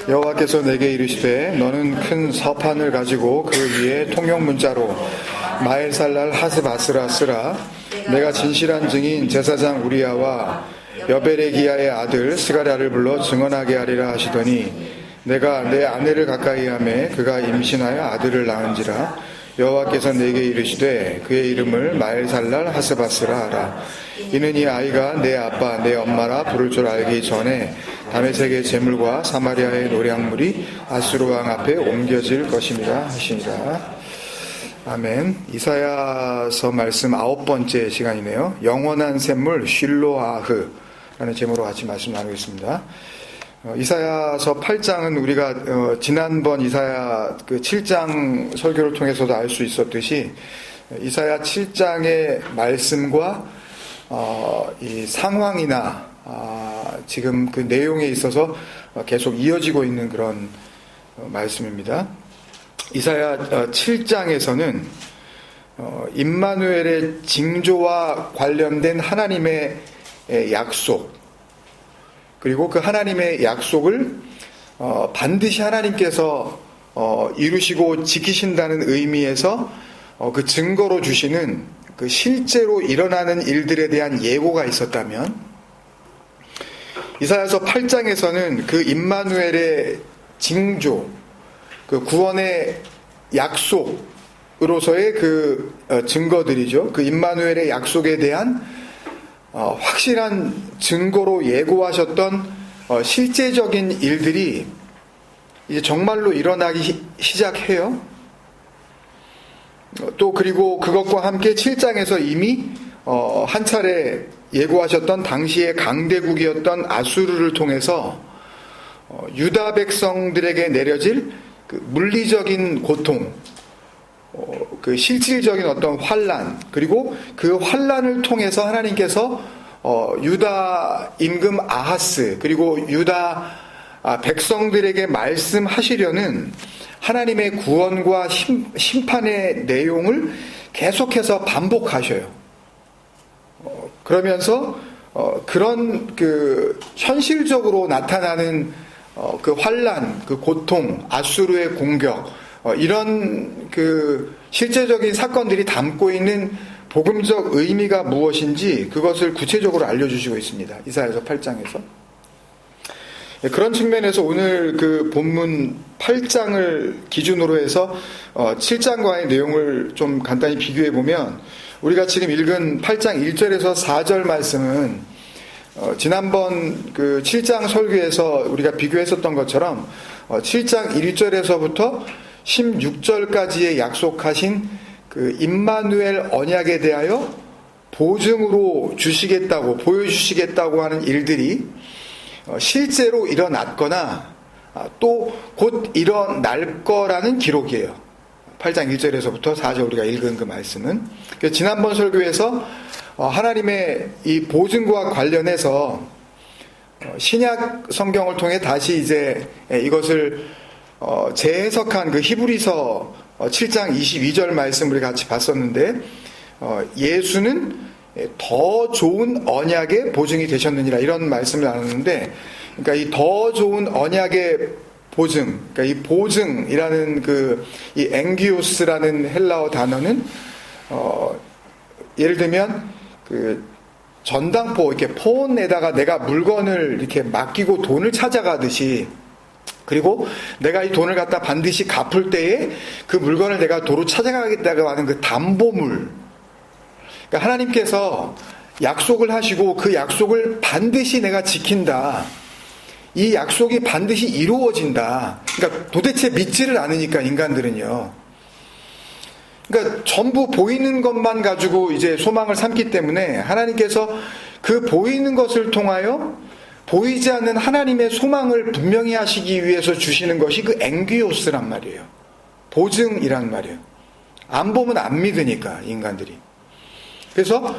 여호와께서 내게 이르시되 너는 큰 서판을 가지고 그 위에 통용 문자로 마엘살랄 하스바스라 쓰라. 내가 진실한 증인 제사장 우리야와 여베레기야의 아들 스가랴를 불러 증언하게 하리라 하시더니 내가 내 아내를 가까이 하매 그가 임신하여 아들을 낳은지라. 여호와께서 내게 이르시되 그의 이름을 마엘살랄 하스바스라 하라. 이는 이 아이가 내 아빠 내 엄마라 부를 줄 알기 전에 다메섹의 제물과 사마리아의 노량물이 아수르 왕 앞에 옮겨질 것임이라 하시니라. 아멘. 이사야서 말씀 9번째 시간이네요. 영원한 샘물 쉴로아흐라는 제목으로 같이 말씀 나누겠습니다. 이사야서 8장은 우리가 지난번 이사야 그 7장 설교를 통해서도 알 수 있었듯이 이사야 7장의 말씀과 이 상황이나 지금 그 내용에 있어서 계속 이어지고 있는 그런 말씀입니다. 이사야 7장에서는 임마누엘의 징조와 관련된 하나님의 약속, 그리고 그 하나님의 약속을 반드시 하나님께서 이루시고 지키신다는 의미에서 그 증거로 주시는 그 실제로 일어나는 일들에 대한 예고가 있었다면, 이사야서 8장에서는 그 임마누엘의 징조, 그 구원의 약속으로서의 그 증거들이죠. 그 임마누엘의 약속에 대한 확실한 증거로 예고하셨던 실제적인 일들이 이제 정말로 일어나기 시작해요. 또 그리고 그것과 함께 7장에서 이미 한 차례 예고하셨던 당시의 강대국이었던 아수르를 통해서 유다 백성들에게 내려질 그 물리적인 고통, 그 실질적인 어떤 환난, 그리고 그 환난을 통해서 하나님께서 유다 임금 아하스 그리고 유다 백성들에게 말씀하시려는 하나님의 구원과 심판의 내용을 계속해서 반복하셔요. 그러면서 그런 그 현실적으로 나타나는 그 환난, 그 고통, 아수르의 공격, 이런 그 실제적인 사건들이 담고 있는 복음적 의미가 무엇인지 그것을 구체적으로 알려주시고 있습니다. 이사야서 8장에서. 그런 측면에서 오늘 그 본문 8장을 기준으로 해서 7장과의 내용을 좀 간단히 비교해 보면, 우리가 지금 읽은 8장 1절에서 4절 말씀은 지난번 그 7장 설교에서 우리가 비교했었던 것처럼 7장 1절에서부터 16절까지의 약속하신 그 임마누엘 언약에 대하여 보증으로 주시겠다고, 보여주시겠다고 하는 일들이 실제로 일어났거나 또 곧 일어날 거라는 기록이에요. 8장 1절에서부터 4절 우리가 읽은 그 말씀은. 지난번 설교에서 하나님의 이 보증과 관련해서 신약 성경을 통해 다시 이제 이것을 재해석한 그 히브리서 7장 22절 말씀 우리 같이 봤었는데, 예수는 더 좋은 언약의 보증이 되셨느니라, 이런 말씀을 나눴는데, 그러니까 이 더 좋은 언약의 보증, 그러니까 이 보증이라는 이 앵기오스라는 헬라어 단어는 예를 들면 그 전당포, 이렇게 폰에다가 내가 물건을 이렇게 맡기고 돈을 찾아가듯이, 그리고 내가 이 돈을 갖다 반드시 갚을 때에 그 물건을 내가 도로 찾아가겠다고 하는 그 담보물. 그러니까 하나님께서 약속을 하시고 그 약속을 반드시 내가 지킨다. 이 약속이 반드시 이루어진다. 그러니까 도대체 믿지를 않으니까 인간들은요. 그러니까 전부 보이는 것만 가지고 이제 소망을 삼기 때문에 하나님께서 그 보이는 것을 통하여 보이지 않는 하나님의 소망을 분명히 하시기 위해서 주시는 것이 그 앵기오스란 말이에요. 보증이란 말이에요. 안 보면 안 믿으니까 인간들이. 그래서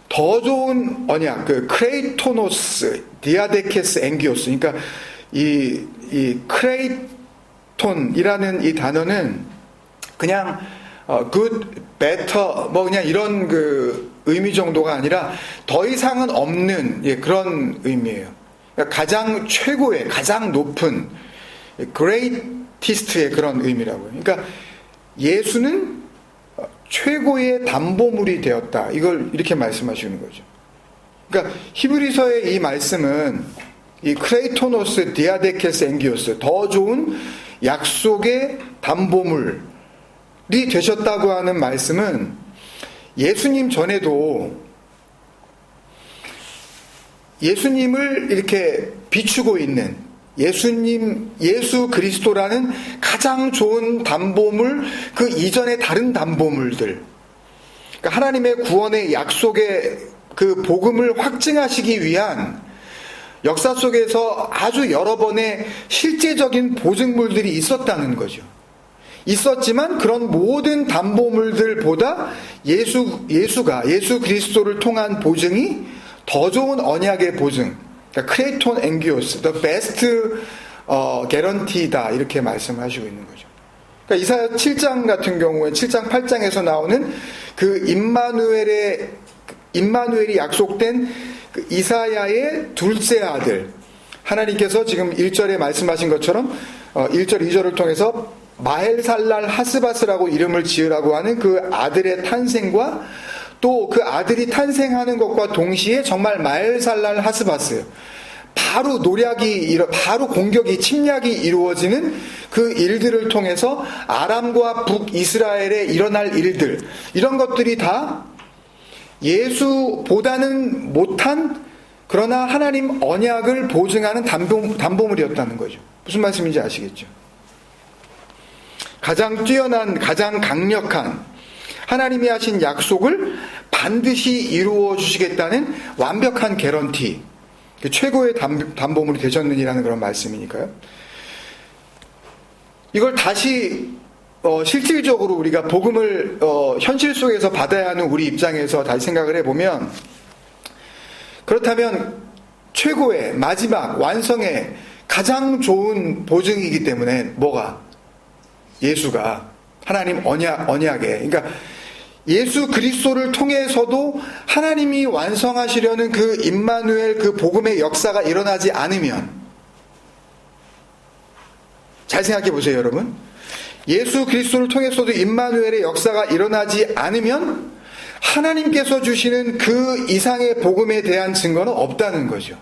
더 좋은 언약, 그 크레이토노스, 디아데케스 앵기오스, 그러니까 이 크레이톤이라는 이 단어는 그냥 good, better, 뭐 그냥 이런 그 의미 정도가 아니라 더 이상은 없는 그런 의미예요. 그러니까 가장 최고의, 가장 높은 greatest의 그런 의미라고요. 그러니까 예수는 최고의 담보물이 되었다. 이걸 이렇게 말씀하시는 거죠. 그러니까 히브리서의 이 말씀은 이 크레이토노스 디아데케스 앵기오스, 더 좋은 약속의 담보물이 되셨다고 하는 말씀은 예수님 전에도 예수님을 이렇게 비추고 있는 예수 그리스도라는 가장 좋은 담보물, 그 이전의 다른 담보물들, 그러니까 하나님의 구원의 약속의 그 복음을 확증하시기 위한 역사 속에서 아주 여러 번의 실제적인 보증물들이 있었다는 거죠. 있었지만 그런 모든 담보물들보다 예수 그리스도를 통한 보증이 더 좋은 언약의 보증, 그러니까 크레이톤 앵기오스, the best guarantee다, 이렇게 말씀하시고 있는 거죠. 그러니까 이사야 7장 같은 경우에 7장 8장에서 나오는 그 임마누엘이 약속된 그 이사야의 둘째 아들, 하나님께서 지금 1절에 말씀하신 것처럼 1절 2절을 통해서 마헬살랄 하스바스라고 이름을 지으라고 하는 그 아들의 탄생과 또 그 아들이 탄생하는 것과 동시에 정말 마헬살랄 하스바스, 바로 바로 공격이, 침략이 이루어지는 그 일들을 통해서 아람과 북이스라엘에 일어날 일들, 이런 것들이 다 예수보다는 못한, 그러나 하나님 언약을 보증하는 담보물이었다는 거죠. 무슨 말씀인지 아시겠죠? 가장 뛰어난, 가장 강력한 하나님이 하신 약속을 반드시 이루어 주시겠다는 완벽한 개런티, 최고의 담보물이 되셨느니라는 그런 말씀이니까요. 이걸 다시 실질적으로 우리가 복음을 현실 속에서 받아야 하는 우리 입장에서 다시 생각을 해보면, 그렇다면 최고의 마지막 완성의 가장 좋은 보증이기 때문에 뭐가? 예수가 하나님 언약에, 그러니까 예수 그리스도를 통해서도 하나님이 완성하시려는 그 임마누엘, 그 복음의 역사가 일어나지 않으면, 잘 생각해 보세요, 여러분. 예수 그리스도를 통해서도 임마누엘의 역사가 일어나지 않으면 하나님께서 주시는 그 이상의 복음에 대한 증거는 없다는 거죠.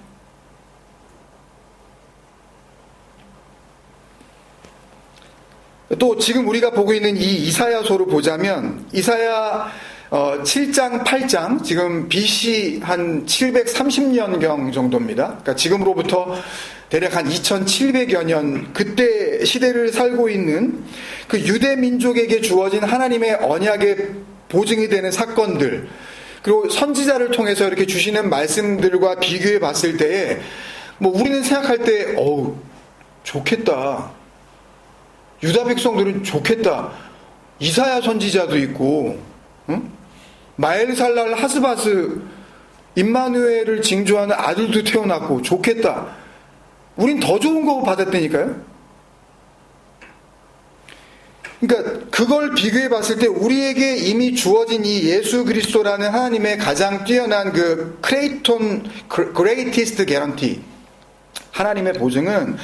또 지금 우리가 보고 있는 이 이사야서를 보자면, 이사야 7장, 8장, 지금 BC 한 730년경 정도입니다. 그러니까 지금으로부터 대략 한 2700여 년, 그때 시대를 살고 있는 그 유대 민족에게 주어진 하나님의 언약의 보증이 되는 사건들, 그리고 선지자를 통해서 이렇게 주시는 말씀들과 비교해 봤을 때에, 우리는 생각할 때, 좋겠다. 유다 백성들은 좋겠다. 이사야 선지자도 있고, 응? 마엘살랄 하스바스, 임마누엘을 징조하는 아들도 태어났고, 좋겠다. 우린 더 좋은 거 받았다니까요. 그러니까 그걸 비교해 봤을 때 우리에게 이미 주어진 이 예수 그리스도라는 하나님의 가장 뛰어난 그 greatest guarantee, 하나님의 보증은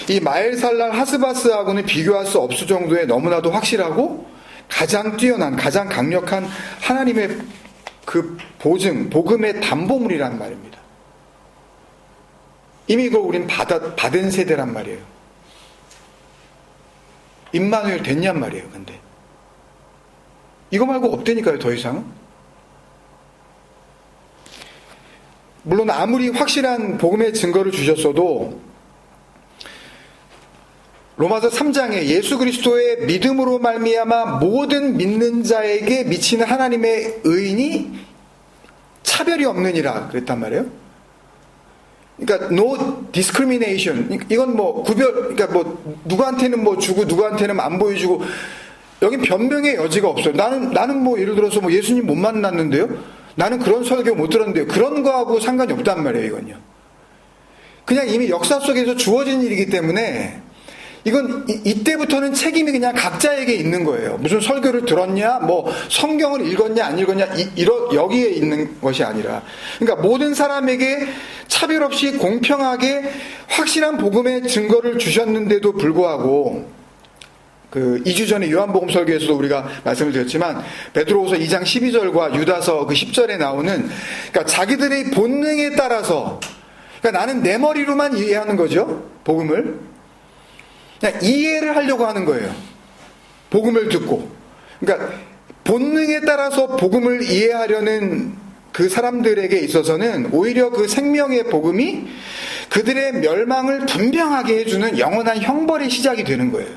이 마엘살랄 하스바스하고는 비교할 수 없을 정도의 너무나도 확실하고 가장 뛰어난, 가장 강력한 하나님의 그 보증, 복음의 담보물이란 말입니다. 이미 이걸 우린 받은 세대란 말이에요. 임마누엘 됐냔 말이에요. 근데 이거 말고 없다니까요, 더 이상은. 물론 아무리 확실한 복음의 증거를 주셨어도 로마서 3장에 예수 그리스도의 믿음으로 말미암아 모든 믿는 자에게 미치는 하나님의 의인이 차별이 없느니라 그랬단 말이에요. 그러니까 no discrimination. 이건 그러니까 누구한테는 주고 누구한테는 안 보여주고, 여긴 변명의 여지가 없어요. 나는 예를 들어서 예수님 못 만났는데요. 나는 그런 설교 못 들었는데요. 그런 거하고 상관이 없단 말이에요, 이건요. 그냥 이미 역사 속에서 주어진 일이기 때문에 이건 이때부터는 책임이 그냥 각자에게 있는 거예요. 무슨 설교를 들었냐, 뭐 성경을 읽었냐 안 읽었냐 여기에 있는 것이 아니라, 그러니까 모든 사람에게 차별 없이 공평하게 확실한 복음의 증거를 주셨는데도 불구하고, 2주 전에 요한복음 설교에서도 우리가 말씀을 드렸지만 베드로후서 2장 12절과 유다서 10절에 나오는, 그러니까 자기들의 본능에 따라서, 그러니까 나는 내 머리로만 이해하는 거죠, 복음을. 그냥 이해를 하려고 하는 거예요. 복음을 듣고. 그러니까 본능에 따라서 복음을 이해하려는 그 사람들에게 있어서는 오히려 그 생명의 복음이 그들의 멸망을 분명하게 해주는 영원한 형벌의 시작이 되는 거예요.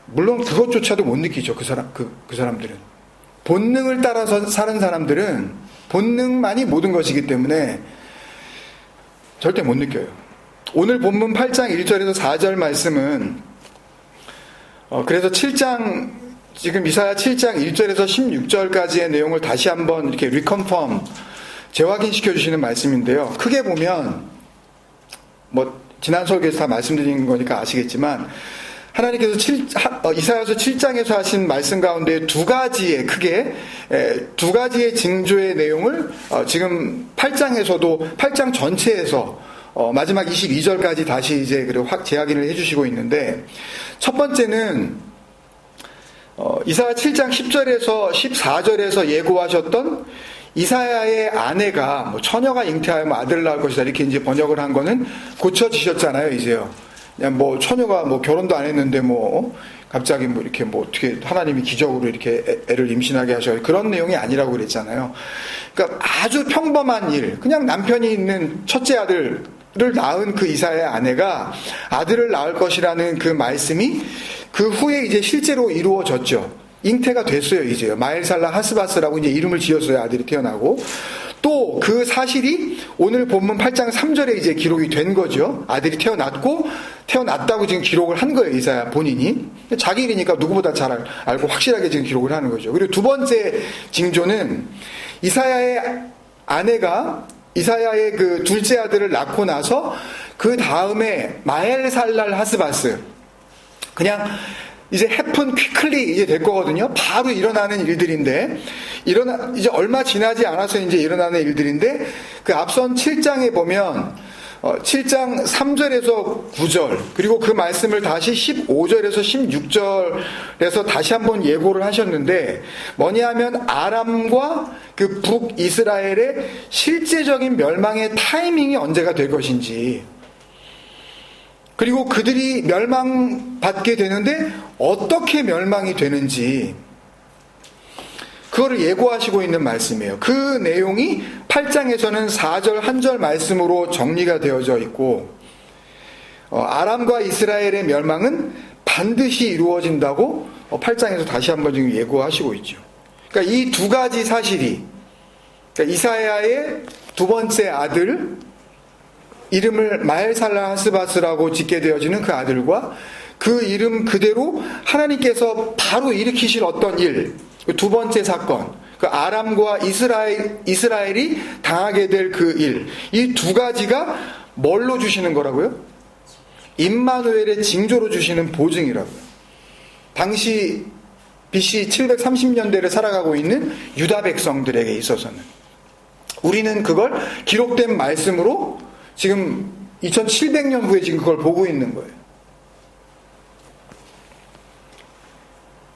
물론 그것조차도 못 느끼죠, 그 사람들은. 본능을 따라서 사는 사람들은 본능만이 모든 것이기 때문에 절대 못 느껴요. 오늘 본문 8장 1절에서 4절 말씀은, 그래서 7장, 지금 이사야 7장 1절에서 16절까지의 내용을 다시 한번 이렇게 리컨펌, 재확인시켜 주시는 말씀인데요. 크게 보면, 지난 설교에서 다 말씀드린 거니까 아시겠지만, 하나님께서 이사야서 7장에서 하신 말씀 가운데 두 가지의 징조의 내용을 지금 8장 전체에서 마지막 22절까지 다시 이제 확 재확인을 해주시고 있는데, 첫 번째는 이사야 7장 10절에서 14절에서 예고하셨던 이사야의 아내가 처녀가 잉태하여 아들을 낳을 것이다, 이렇게 이제 번역을 한 거는 고쳐지셨잖아요, 이제요. 그냥 처녀가 결혼도 안 했는데 갑자기 이렇게 어떻게 하나님이 기적으로 이렇게 애를 임신하게 하셔요. 그런 내용이 아니라고 그랬잖아요. 그러니까 아주 평범한 일, 그냥 남편이 있는 첫째 아들을 낳은 그 이사야의 아내가 아들을 낳을 것이라는 그 말씀이 그 후에 이제 실제로 이루어졌죠. 잉태가 됐어요, 이제요. 마엘살라 하스바스라고 이제 이름을 지었어요, 아들이 태어나고. 또 그 사실이 오늘 본문 8장 3절에 이제 기록이 된 거죠. 아들이 태어났다고 지금 기록을 한 거예요, 이사야 본인이. 자기 일이니까 누구보다 잘 알고 확실하게 지금 기록을 하는 거죠. 그리고 두 번째 징조는 이사야의 아내가 이사야의 그 둘째 아들을 낳고 나서 그 다음에 마엘살랄 하스바스, 그냥 이제 해픈 퀵클리 이제 될 거거든요. 바로 일어나는 일들인데, 이제 얼마 지나지 않아서 이제 일어나는 일들인데, 그 앞선 7장에 보면 7장 3절에서 9절, 그리고 그 말씀을 다시 15절에서 16절에서 다시 한번 예고를 하셨는데, 뭐냐 하면 아람과 그 북이스라엘의 실제적인 멸망의 타이밍이 언제가 될 것인지, 그리고 그들이 멸망받게 되는데 어떻게 멸망이 되는지, 그거를 예고하시고 있는 말씀이에요. 그 내용이 8장에서는 4절 한 절 말씀으로 정리가 되어져 있고, 아람과 이스라엘의 멸망은 반드시 이루어진다고 8장에서 다시 한번 지금 예고하시고 있죠. 그러니까 이 두 가지 사실이, 그러니까 이사야의 두 번째 아들, 이름을 마엘살라 하스바스라고 짓게 되어지는 그 아들과 그 이름 그대로 하나님께서 바로 일으키실 어떤 일, 두 번째 사건, 그 아람과 이스라엘이 당하게 될 그 일, 이 두 가지가 뭘로 주시는 거라고요? 임마누엘의 징조로 주시는 보증이라고요. 당시 BC 730년대를 살아가고 있는 유다 백성들에게 있어서는, 우리는 그걸 기록된 말씀으로 지금 2700년 후에 지금 그걸 보고 있는 거예요.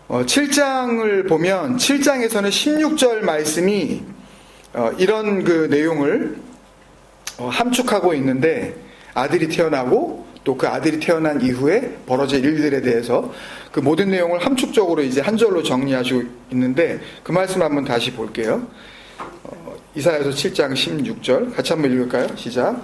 7장을 보면 7장에서는 16절 말씀이 이런 그 내용을 함축하고 있는데, 아들이 태어나고 또 그 아들이 태어난 이후에 벌어질 일들에 대해서 그 모든 내용을 함축적으로 이제 한 절로 정리하시고 있는데, 그 말씀 한번 다시 볼게요. 이사야서 7장 16절 같이 한번 읽을까요? 시작.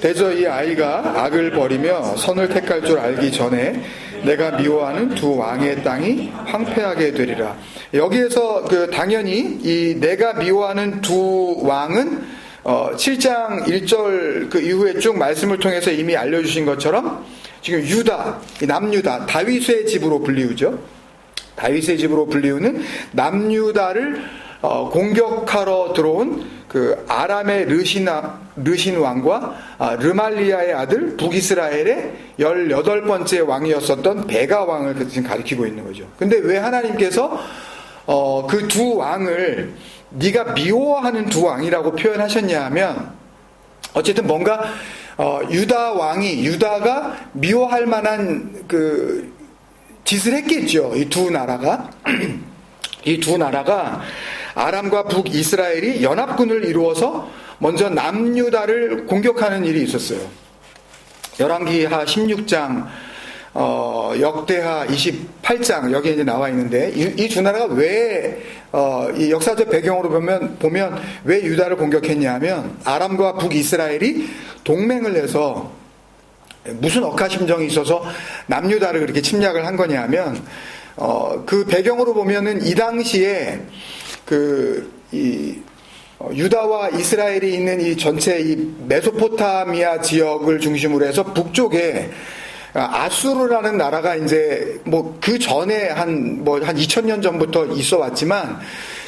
대저 이 아이가 악을 버리며 선을 택할 줄 알기 전에 내가 미워하는 두 왕의 땅이 황폐하게 되리라. 여기에서 당연히 이 내가 미워하는 두 왕은 7장 1절 그 이후에 쭉 말씀을 통해서 이미 알려주신 것처럼 지금 유다, 남유다, 다윗의 집으로 불리우죠. 다윗의 집으로 불리우는 남유다를 공격하러 들어온 그 아람의 르신 왕과 르말리아의 아들 북이스라엘의 18번째 왕이었었던 베가 왕을 지금 가리키고 있는 거죠. 근데 왜 하나님께서 그 두 왕을 네가 미워하는 두 왕이라고 표현하셨냐 하면, 어쨌든 뭔가 유다가 미워할 만한 그 짓을 했겠죠. 이 두 나라가. 이 두 나라가 아람과 북이스라엘이 연합군을 이루어서 먼저 남유다를 공격하는 일이 있었어요. 열왕기하 16장, 역대하 28장, 여기에 이제 나와 있는데, 이 두 나라가 왜, 이 역사적 배경으로 보면 왜 유다를 공격했냐 하면, 아람과 북이스라엘이 동맹을 해서 무슨 억하심정이 있어서 남유다를 그렇게 침략을 한 거냐 하면, 그 배경으로 보면은 이 당시에 유다와 이스라엘이 있는 이 전체 이 메소포타미아 지역을 중심으로 해서 북쪽에 아수르라는 나라가 이제 뭐 그 전에 한 2000년 전부터 있어 왔지만,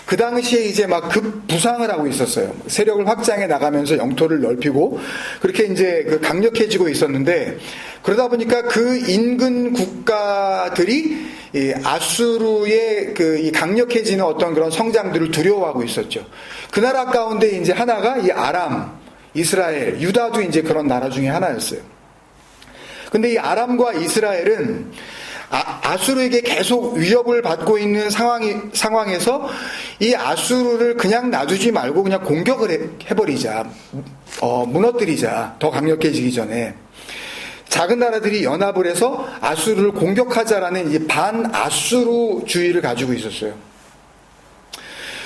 그 당시에 이제 막 급부상을 하고 있었어요. 세력을 확장해 나가면서 영토를 넓히고 그렇게 이제 강력해지고 있었는데, 그러다 보니까 그 인근 국가들이 이 아수르의 이 강력해지는 어떤 그런 성장들을 두려워하고 있었죠. 그 나라 가운데 이제 하나가 이 아람, 이스라엘, 유다도 이제 그런 나라 중에 하나였어요. 근데 이 아람과 이스라엘은 아수르에게 계속 위협을 받고 있는 상황에서 이 아수르를 그냥 놔두지 말고 그냥 공격을 해버리자, 무너뜨리자, 더 강력해지기 전에 작은 나라들이 연합을 해서 아수르를 공격하자라는 이 반아수르주의를 가지고 있었어요.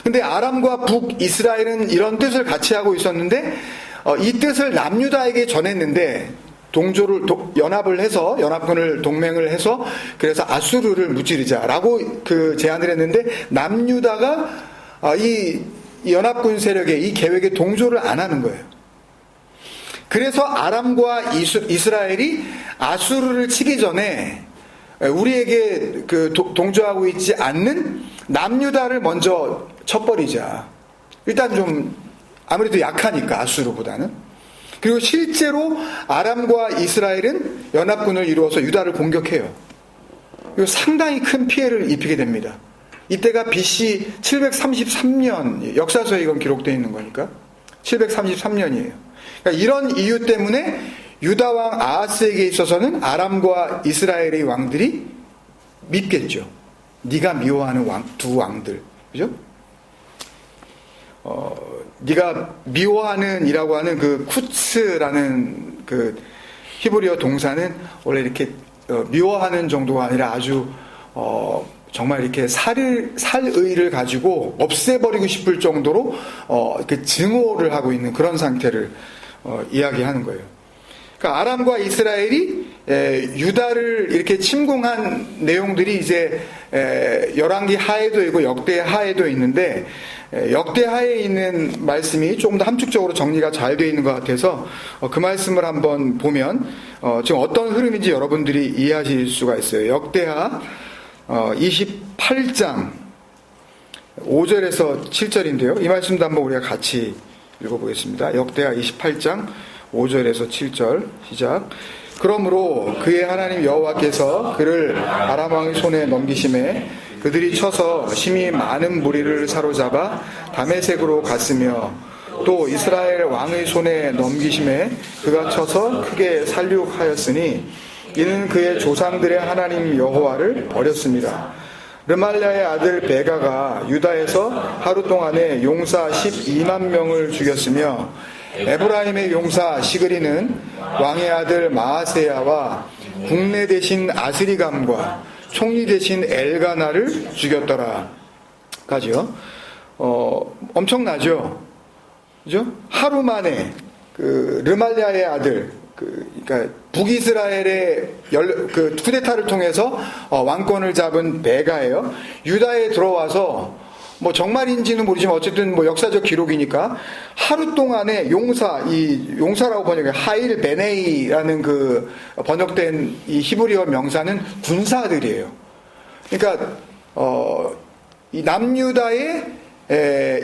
근데 아람과 북이스라엘은 이런 뜻을 같이 하고 있었는데, 이 뜻을 남유다에게 전했는데, 연합을 해서, 연합군을 동맹을 해서, 그래서 아수르를 무찌르자라고 제안을 했는데, 남유다가 이 연합군 세력의 이 계획에 동조를 안 하는 거예요. 그래서 아람과 이스라엘이 아수르를 치기 전에 우리에게 동조하고 있지 않는 남유다를 먼저 쳐버리자. 일단 좀 아무래도 약하니까 아수르보다는. 그리고 실제로 아람과 이스라엘은 연합군을 이루어서 유다를 공격해요. 그리고 상당히 큰 피해를 입히게 됩니다. 이때가 BC 733년, 역사서에 이건 기록되어 있는 거니까 733년이에요. 그러니까 이런 이유 때문에 유다 왕 아하스에게 있어서는 아람과 이스라엘의 왕들이 밉겠죠. 네가 미워하는 두 왕들, 그죠? 네가 미워하는 이라고 하는 그 쿠츠라는 그 히브리어 동사는 원래 이렇게 미워하는 정도가 아니라 아주 정말 이렇게 살의를 가지고 없애버리고 싶을 정도로 이렇게 증오를 하고 있는 그런 상태를 이야기하는 거예요. 그러니까 아람과 이스라엘이 유다를 이렇게 침공한 내용들이 이제 열왕기 하에도 있고 역대 하에도 있는데, 역대 하에 있는 말씀이 조금 더 함축적으로 정리가 잘 되어 있는 것 같아서 그 말씀을 한번 보면 지금 어떤 흐름인지 여러분들이 이해하실 수가 있어요. 역대하 28장 5절에서 7절인데요. 이 말씀도 한번 우리가 같이 읽어보겠습니다. 역대하 28장 5절에서 7절 시작. 그러므로 그의 하나님 여호와께서 그를 아람 왕의 손에 넘기심에 그들이 쳐서 심히 많은 무리를 사로잡아 다메섹으로 갔으며, 또 이스라엘 왕의 손에 넘기심에 그가 쳐서 크게 살육하였으니 이는 그의 조상들의 하나님 여호와를 버렸습니다. 르말랴의 아들 베가가 유다에서 하루 동안에 용사 12만 명을 죽였으며, 에브라임의 용사 시그리는 왕의 아들 마아세야와 국내 대신 아스리감과 총리 대신 엘가나를 죽였더라. 까지요. 엄청나죠? 그죠? 하루 만에 르말랴의 아들, 그러니까 북이스라엘의 쿠데타를 통해서 왕권을 잡은 베가예요. 유다에 들어와서 뭐 정말인지는 모르지만 어쨌든 뭐 역사적 기록이니까 하루 동안에 용사라고 번역해 하일 베네이라는 번역된 이 히브리어 명사는 군사들이에요. 그러니까 이 남유다의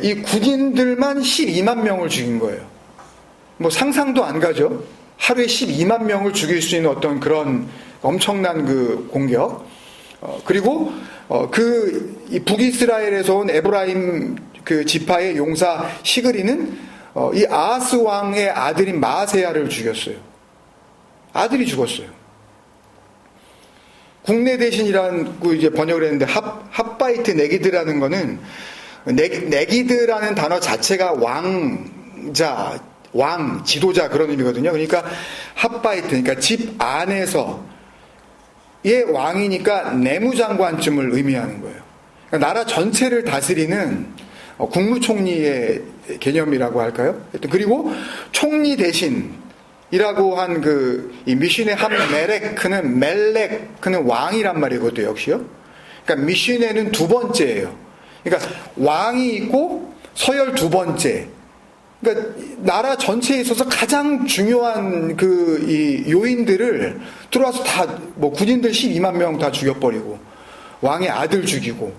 이 군인들만 12만 명을 죽인 거예요. 뭐 상상도 안 가죠. 하루에 12만 명을 죽일 수 있는 어떤 그런 엄청난 그 공격. 그리고 이 북이스라엘에서 온 에브라임 그 지파의 용사 시그리는 이 아하스 왕의 아들인 마아세야를 죽였어요. 아들이 죽었어요. 국내 대신이라고 이제 번역을 했는데 핫바이트 네기드라는 거는 네기드라는 단어 자체가 왕자, 왕, 지도자 그런 의미거든요. 그러니까 핫바이트, 그러니까 집 안에서 의 왕이니까 내무장관쯤을 의미하는 거예요. 그러니까 나라 전체를 다스리는 국무총리의 개념이라고 할까요? 그리고 총리 대신이라고 한 이 미신의 한 멜렉크는 왕이란 말이거든요, 역시요. 그러니까 미신에는 두 번째예요. 그러니까 왕이 있고 서열 두 번째. 그러니까 나라 전체에 있어서 가장 중요한 이 요인들을 들어와서 다 뭐 군인들 12만 명 다 죽여버리고 왕의 아들 죽이고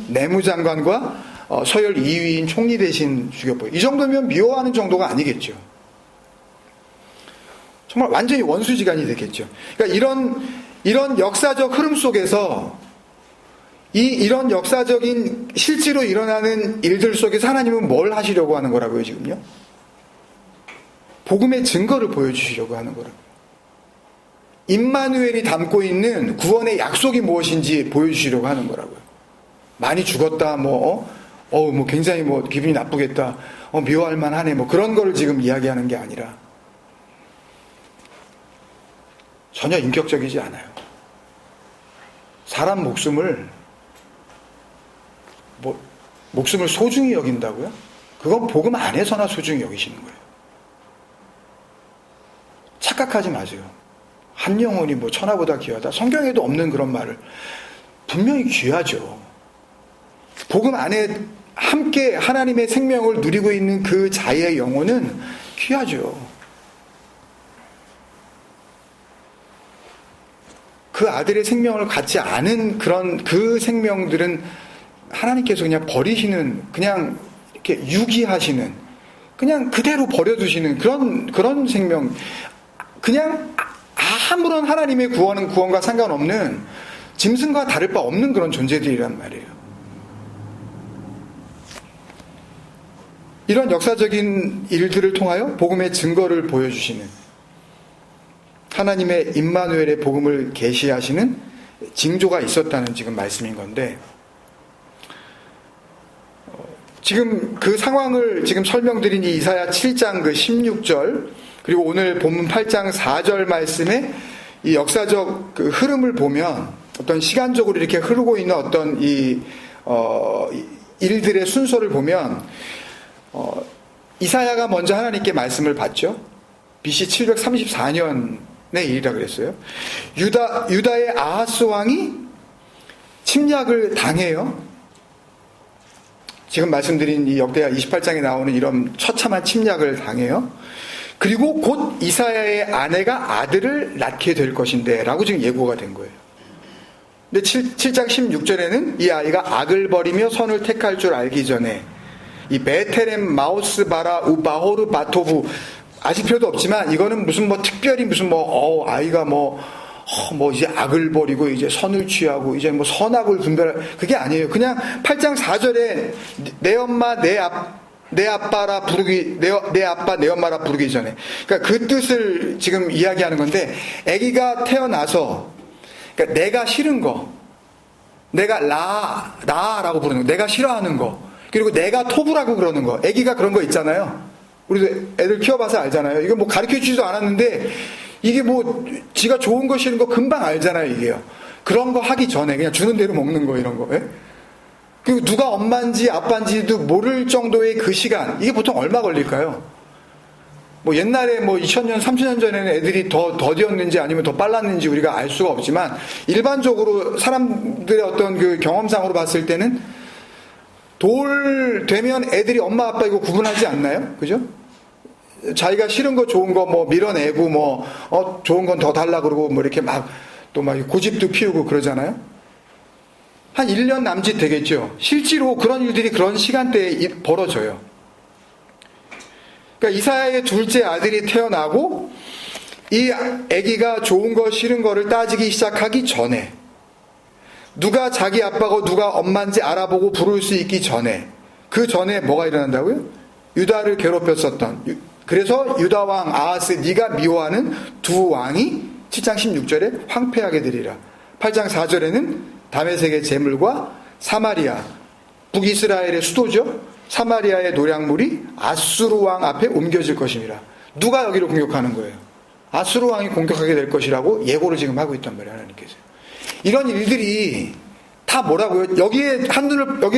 내무장관과 서열 2위인 총리 대신 죽여버리고 이 정도면 미워하는 정도가 아니겠죠. 정말 완전히 원수지간이 됐겠죠. 그러니까 이런 역사적 흐름 속에서 이런 역사적인 실제로 일어나는 일들 속에서 하나님은 뭘 하시려고 하는 거라고요, 지금요? 복음의 증거를 보여주시려고 하는 거라고요. 임마누엘이 담고 있는 구원의 약속이 무엇인지 보여주시려고 하는 거라고요. 많이 죽었다, 뭐 굉장히 기분이 나쁘겠다, 미워할 만하네, 그런 거를 지금 이야기하는 게 아니라 전혀 인격적이지 않아요. 사람 목숨을 소중히 여긴다고요? 그건 복음 안에서나 소중히 여기시는 거예요. 착각하지 마세요. 한 영혼이 천하보다 귀하다. 성경에도 없는 그런 말을. 분명히 귀하죠. 복음 안에 함께 하나님의 생명을 누리고 있는 그 자의 영혼은 귀하죠. 그 아들의 생명을 갖지 않은 그 생명들은 하나님께서 그냥 버리시는, 그냥 이렇게 유기하시는, 그냥 그대로 버려두시는 그런 생명, 그냥 아무런 하나님의 구원과 상관없는 짐승과 다를 바 없는 그런 존재들이란 말이에요. 이런 역사적인 일들을 통하여 복음의 증거를 보여주시는 하나님의 임마누엘의 복음을 계시하시는 징조가 있었다는 지금 말씀인 건데, 지금 그 상황을 지금 설명드린 이 이사야 7장 16절 그리고 오늘 본문 8장 4절 말씀의 이 역사적 그 흐름을 보면, 어떤 시간적으로 이렇게 흐르고 있는 어떤 일들의 순서를 보면, 이사야가 먼저 하나님께 말씀을 받죠. BC 734년의 일이라 그랬어요. 유다의 아하스 왕이 침략을 당해요. 지금 말씀드린 이 역대하 28장에 나오는 이런 처참한 침략을 당해요. 그리고 곧 이사야의 아내가 아들을 낳게 될 것인데 라고 지금 예고가 된 거예요. 근데 7장 16절에는 이 아이가 악을 버리며 선을 택할 줄 알기 전에 이 베텔렘 마우스바라 우바호르 바토브, 아실 필요도 없지만 이거는 특별히 아이가 이제 악을 버리고 이제 선을 취하고 이제 선악을 분별할, 그게 아니에요. 그냥 8장 4절에 내 엄마 내 아빠라 부르기, 내 아빠 내 엄마라 부르기 전에, 그러니까 그 뜻을 지금 이야기하는 건데, 아기가 태어나서 그러니까 내가 싫은 거, 내가 라라고 부르는 거, 내가 싫어하는 거, 그리고 내가 토부라고 그러는 거. 아기가 그런 거 있잖아요. 우리도 애들 키워봐서 알잖아요. 이거 가르쳐주지도 않았는데 이게 지가 좋은 거 싫은 거 금방 알잖아요, 이게요. 그런 거 하기 전에 그냥 주는 대로 먹는 거, 이런 거. 예? 그리고 누가 엄마인지 아빠인지도 모를 정도의 그 시간, 이게 보통 얼마 걸릴까요? 옛날에 2000년, 3000년 전에는 애들이 더 더디었는지 아니면 더 빨랐는지 우리가 알 수가 없지만, 일반적으로 사람들의 어떤 그 경험상으로 봤을 때는 돌 되면 애들이 엄마 아빠 이거 구분하지 않나요? 그죠? 자기가 싫은 거 좋은 거 밀어내고 좋은 건 더 달라 그러고 이렇게 또 고집도 피우고 그러잖아요. 한 1년 남짓 되겠죠. 실제로 그런 일들이 그런 시간대에 벌어져요. 그러니까 이사야의 둘째 아들이 태어나고 이 아기가 좋은 거 싫은 거를 따지기 시작하기 전에, 누가 자기 아빠고 누가 엄마인지 알아보고 부를 수 있기 전에, 그 전에 뭐가 일어난다고요? 유다를 괴롭혔었던, 그래서 유다 왕 아하스, 네가 미워하는 두 왕이 7장 16절에 황폐하게 되리라. 8장 4절에는 다메섹의 재물과 사마리아, 북이스라엘의 수도죠. 사마리아의 노략물이 아수르 왕 앞에 옮겨질 것입니다. 누가 여기를 공격하는 거예요? 아수르 왕이 공격하게 될 것이라고 예고를 지금 하고 있단 말이에요, 하나님께서. 이런 일들이 다 뭐라고요? 여기에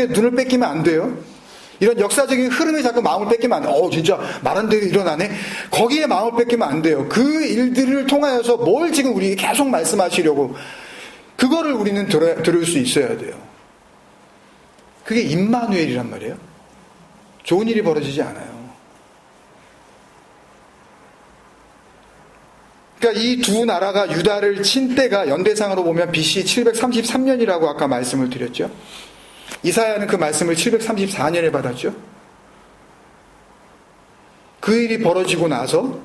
눈을 뺏기면 안 돼요. 이런 역사적인 흐름에 자꾸 마음을 뺏기면 안 돼요. 진짜 말한 대로 일어나네? 거기에 마음을 뺏기면 안 돼요. 그 일들을 통하여서 뭘 지금 우리 계속 말씀하시려고, 그거를 우리는 들을 수 있어야 돼요. 그게 임마누엘이란 말이에요. 좋은 일이 벌어지지 않아요. 그러니까 이 두 나라가 유다를 친 때가 연대상으로 보면 BC 733년이라고 아까 말씀을 드렸죠. 이사야는 그 말씀을 734년에 받았죠. 그 일이 벌어지고 나서,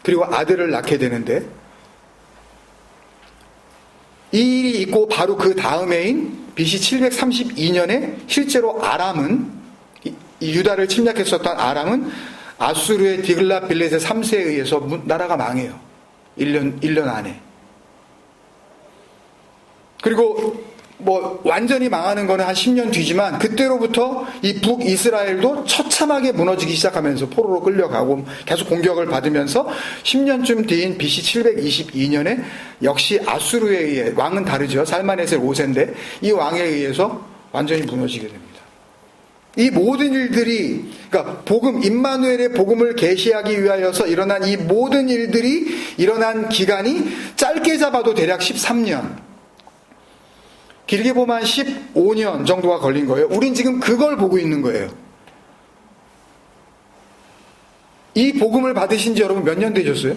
그리고 아들을 낳게 되는데, 이 일이 있고 바로 그 다음해인 BC 732년에 실제로 아람은, 이 유다를 침략했었던 아람은 아수르의 디글랏빌렛의 3세에 의해서 나라가 망해요. 1년 안에. 그리고 완전히 망하는 거는 한 10년 뒤지만, 그때로부터 이 북이스라엘도 처참하게 무너지기 시작하면서 포로로 끌려가고 계속 공격을 받으면서 10년쯤 뒤인 BC 722년에 역시 아수르에 의해, 왕은 다르죠. 살마네셀 5세인데 이 왕에 의해서 완전히 무너지게 됩니다. 이 모든 일들이, 그러니까 복음, 임마누엘의 복음을 계시하기 위하여서 일어난 이 모든 일들이 일어난 기간이 짧게 잡아도 대략 13년, 길게 보면 한 15년 정도가 걸린 거예요. 우린 지금 그걸 보고 있는 거예요. 이 복음을 받으신 지 여러분 몇 년 되셨어요?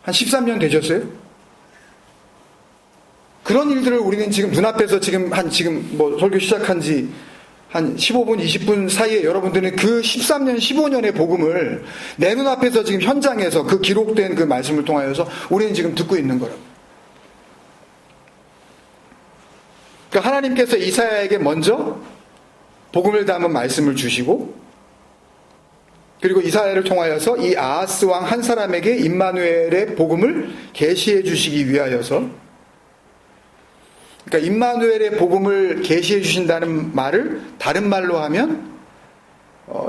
한 13년 되셨어요? 그런 일들을 우리는 지금 눈앞에서 지금 설교 시작한 지 한 15분, 20분 사이에 여러분들은 그 13년, 15년의 복음을 내 눈앞에서 지금 현장에서 그 기록된 그 말씀을 통하여서 우리는 지금 듣고 있는 거라고. 그러니까 하나님께서 이사야에게 먼저 복음을 담은 말씀을 주시고, 그리고 이사야를 통하여서 이 아하스 왕 한 사람에게 임마누엘의 복음을 계시해 주시기 위하여서, 그러니까 임마누엘의 복음을 계시해 주신다는 말을 다른 말로 하면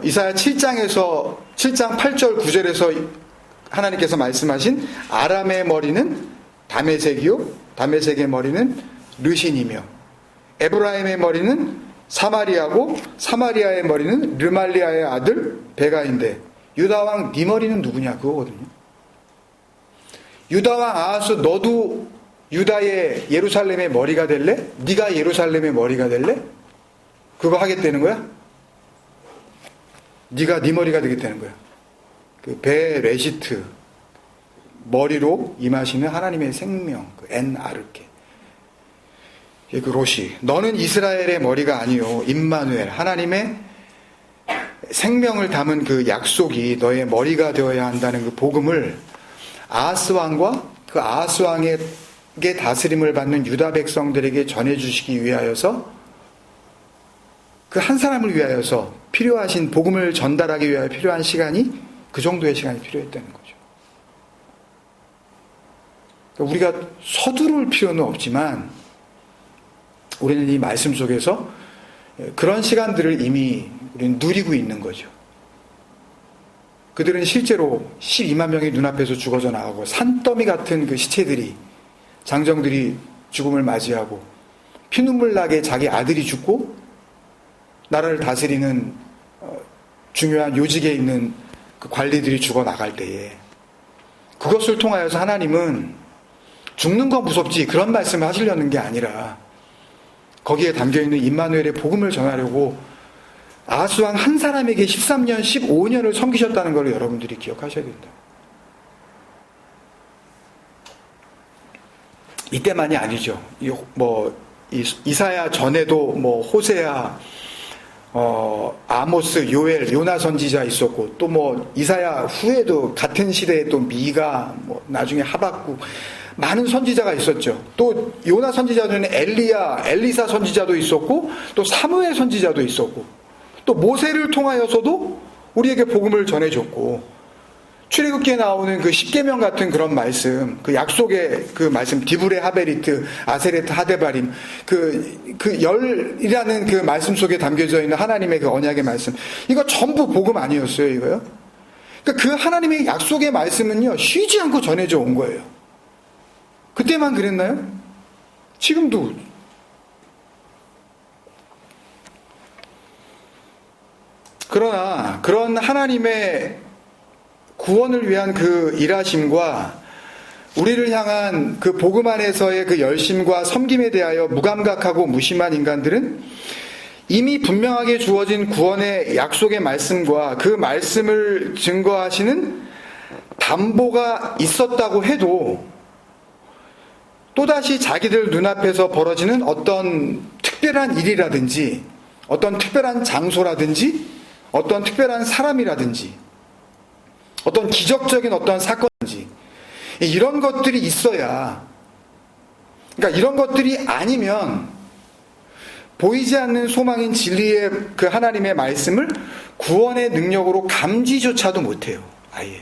이사야 7장 8절 9절에서 하나님께서 말씀하신 아람의 머리는 다메섹이요, 다메섹의 머리는 르신이며, 에브라임의 머리는 사마리아고 사마리아의 머리는 르말리아의 아들 베가인데, 유다왕 네 머리는 누구냐, 그거거든요. 유다왕 아하스, 너도 유다의 예루살렘의 머리가 될래? 네가 예루살렘의 머리가 될래? 그거 하겠다는 거야? 네가 네 머리가 되겠다는 거야. 그 베레시트, 머리로 임하시는 하나님의 생명, 그 엔아르케, 그 로시, 너는 이스라엘의 머리가 아니요 임마누엘, 하나님의 생명을 담은 그 약속이 너의 머리가 되어야 한다는 그 복음을 아하스 왕과 그 아하스 왕의 다스림을 받는 유다 백성들에게 전해주시기 위하여서, 그 한 사람을 위하여서 필요하신 복음을 전달하기 위하여 필요한 시간이 그 정도의 시간이 필요했다는 거죠. 그러니까 우리가 서두를 필요는 없지만 우리는 이 말씀 속에서 그런 시간들을 이미 우리는 누리고 있는 거죠. 그들은 실제로 12만 명이 눈앞에서 죽어져 나가고, 산더미 같은 그 시체들이, 장정들이 죽음을 맞이하고, 피눈물 나게 자기 아들이 죽고, 나라를 다스리는 중요한 요직에 있는 그 관리들이 죽어 나갈 때에, 그것을 통하여서 하나님은 죽는 거 무섭지 그런 말씀을 하시려는 게 아니라 거기에 담겨있는 임마누엘의 복음을 전하려고 아하스 왕 한 사람에게 13년, 15년을 섬기셨다는 걸 여러분들이 기억하셔야 된다. 이때만이 아니죠. 이사야 전에도 호세야, 아모스, 요엘, 요나 선지자 있었고, 또 이사야 후에도 같은 시대에 또 미가, 나중에 하박국, 많은 선지자가 있었죠. 또 요나 선지자 중에 엘리야, 엘리사 선지자도 있었고, 또 사무엘 선지자도 있었고, 또 모세를 통하여서도 우리에게 복음을 전해줬고, 출애굽기에 나오는 그 십계명 같은 그런 말씀, 그 약속의 그 말씀, 디브레 하베리트, 아세레트 하데바림, 그 열이라는 그 말씀 속에 담겨져 있는 하나님의 그 언약의 말씀, 이거 전부 복음 아니었어요, 이거요? 그러니까 그 하나님의 약속의 말씀은요, 쉬지 않고 전해져 온 거예요. 그때만 그랬나요? 지금도. 그러나 그런 하나님의 구원을 위한 그 일하심과 우리를 향한 그 복음 안에서의 그 열심과 섬김에 대하여 무감각하고 무심한 인간들은 이미 분명하게 주어진 구원의 약속의 말씀과 그 말씀을 증거하시는 담보가 있었다고 해도 또다시 자기들 눈앞에서 벌어지는 어떤 특별한 일이라든지 어떤 특별한 장소라든지 어떤 특별한 사람이라든지 어떤 기적적인 어떤 사건인지 이런 것들이 있어야, 그러니까 이런 것들이 아니면 보이지 않는 소망인 진리의 그 하나님의 말씀을 구원의 능력으로 감지조차도 못해요. 아예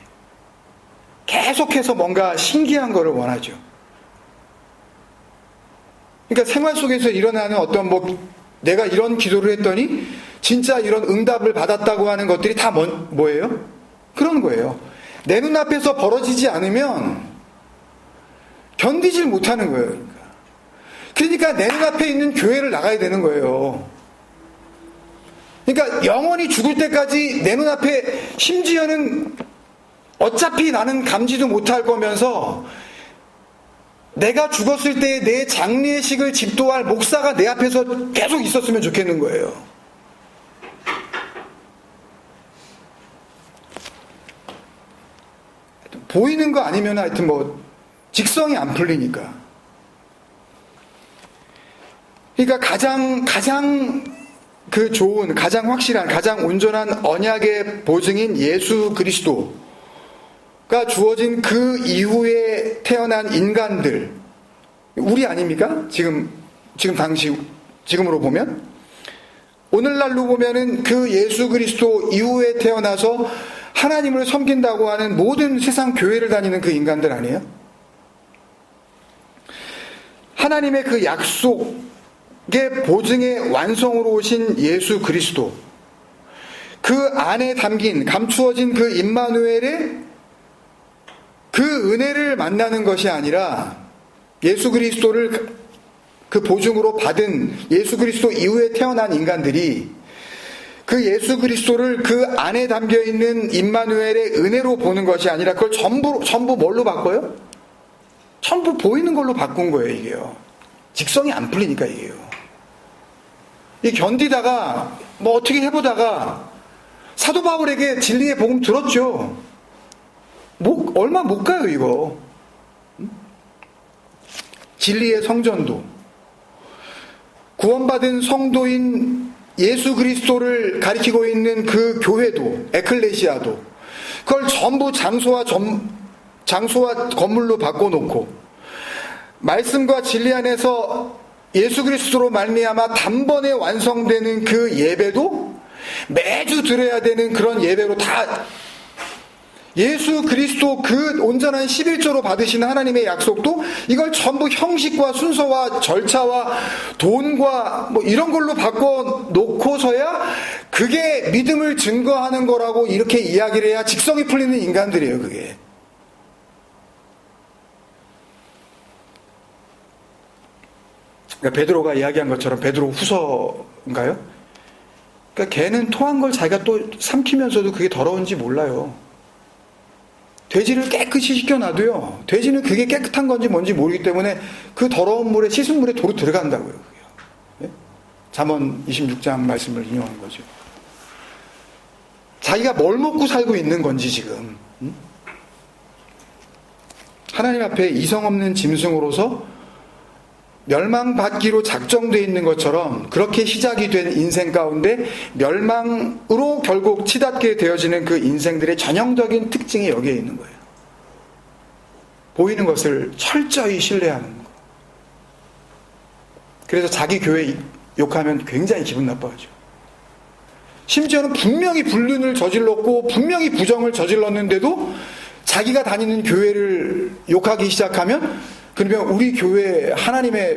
계속해서 뭔가 신기한 거를 원하죠. 그러니까 생활 속에서 일어나는 어떤 내가 이런 기도를 했더니 진짜 이런 응답을 받았다고 하는 것들이 다 뭐예요? 그런 거예요. 내 눈앞에서 벌어지지 않으면 견디질 못하는 거예요. 그러니까 내 눈앞에 있는 교회를 나가야 되는 거예요. 그러니까 영원히 죽을 때까지 내 눈앞에, 심지어는 어차피 나는 감지도 못할 거면서 내가 죽었을 때 내 장례식을 집도할 목사가 내 앞에서 계속 있었으면 좋겠는 거예요. 보이는 거 아니면 하여튼 직성이 안 풀리니까. 그러니까 가장 그 좋은, 가장 확실한, 가장 온전한 언약의 보증인 예수 그리스도가 주어진 그 이후에 태어난 인간들, 우리 아닙니까? 지금으로 보면, 오늘날로 보면은 그 예수 그리스도 이후에 태어나서 하나님을 섬긴다고 하는 모든 세상 교회를 다니는 그 인간들 아니에요? 하나님의 그 약속의 보증의 완성으로 오신 예수 그리스도, 그 안에 담긴, 감추어진 그 임마누엘의 그 은혜를 만나는 것이 아니라 예수 그리스도를 그 보증으로 받은 예수 그리스도 이후에 태어난 인간들이 그 예수 그리스도를 그 안에 담겨있는 임마누엘의 은혜로 보는 것이 아니라 그걸 전부 뭘로 바꿔요? 전부 보이는 걸로 바꾼 거예요, 이게요. 직성이 안 풀리니까 이게요. 이 견디다가 어떻게 해보다가 사도 바울에게 진리의 복음 들었죠. 얼마 못 가요, 이거. 진리의 성전도, 구원받은 성도인 예수 그리스도를 가리키고 있는 그 교회도, 에클레시아도, 그걸 전부 장소와 건물로 바꿔놓고 말씀과 진리 안에서 예수 그리스도로 말미암아 단번에 완성되는 그 예배도 매주 드려야 되는 그런 예배로 다 예수 그리스도 그 온전한 11조로 받으신 하나님의 약속도 이걸 전부 형식과 순서와 절차와 돈과 이런 걸로 바꿔 놓고서야 그게 믿음을 증거하는 거라고 이렇게 이야기를 해야 직성이 풀리는 인간들이에요, 그게. 그러니까 베드로가 이야기한 것처럼 베드로 후서인가요? 그러니까 걔는 토한 걸 자기가 또 삼키면서도 그게 더러운지 몰라요. 돼지를 깨끗이 씻겨놔도요, 돼지는 그게 깨끗한 건지 뭔지 모르기 때문에 그 더러운 물에, 씻은 물에 도로 들어간다고요. 네? 잠언 26장 말씀을 인용한 거죠. 자기가 뭘 먹고 살고 있는 건지 지금, 하나님 앞에 이성 없는 짐승으로서 멸망받기로 작정되어 있는 것처럼 그렇게 시작이 된 인생 가운데 멸망으로 결국 치닫게 되어지는 그 인생들의 전형적인 특징이 여기에 있는 거예요. 보이는 것을 철저히 신뢰하는 거. 그래서 자기 교회 욕하면 굉장히 기분 나빠하죠. 심지어는 분명히 불륜을 저질렀고 분명히 부정을 저질렀는데도 자기가 다니는 교회를 욕하기 시작하면, 그러면 우리 교회, 하나님의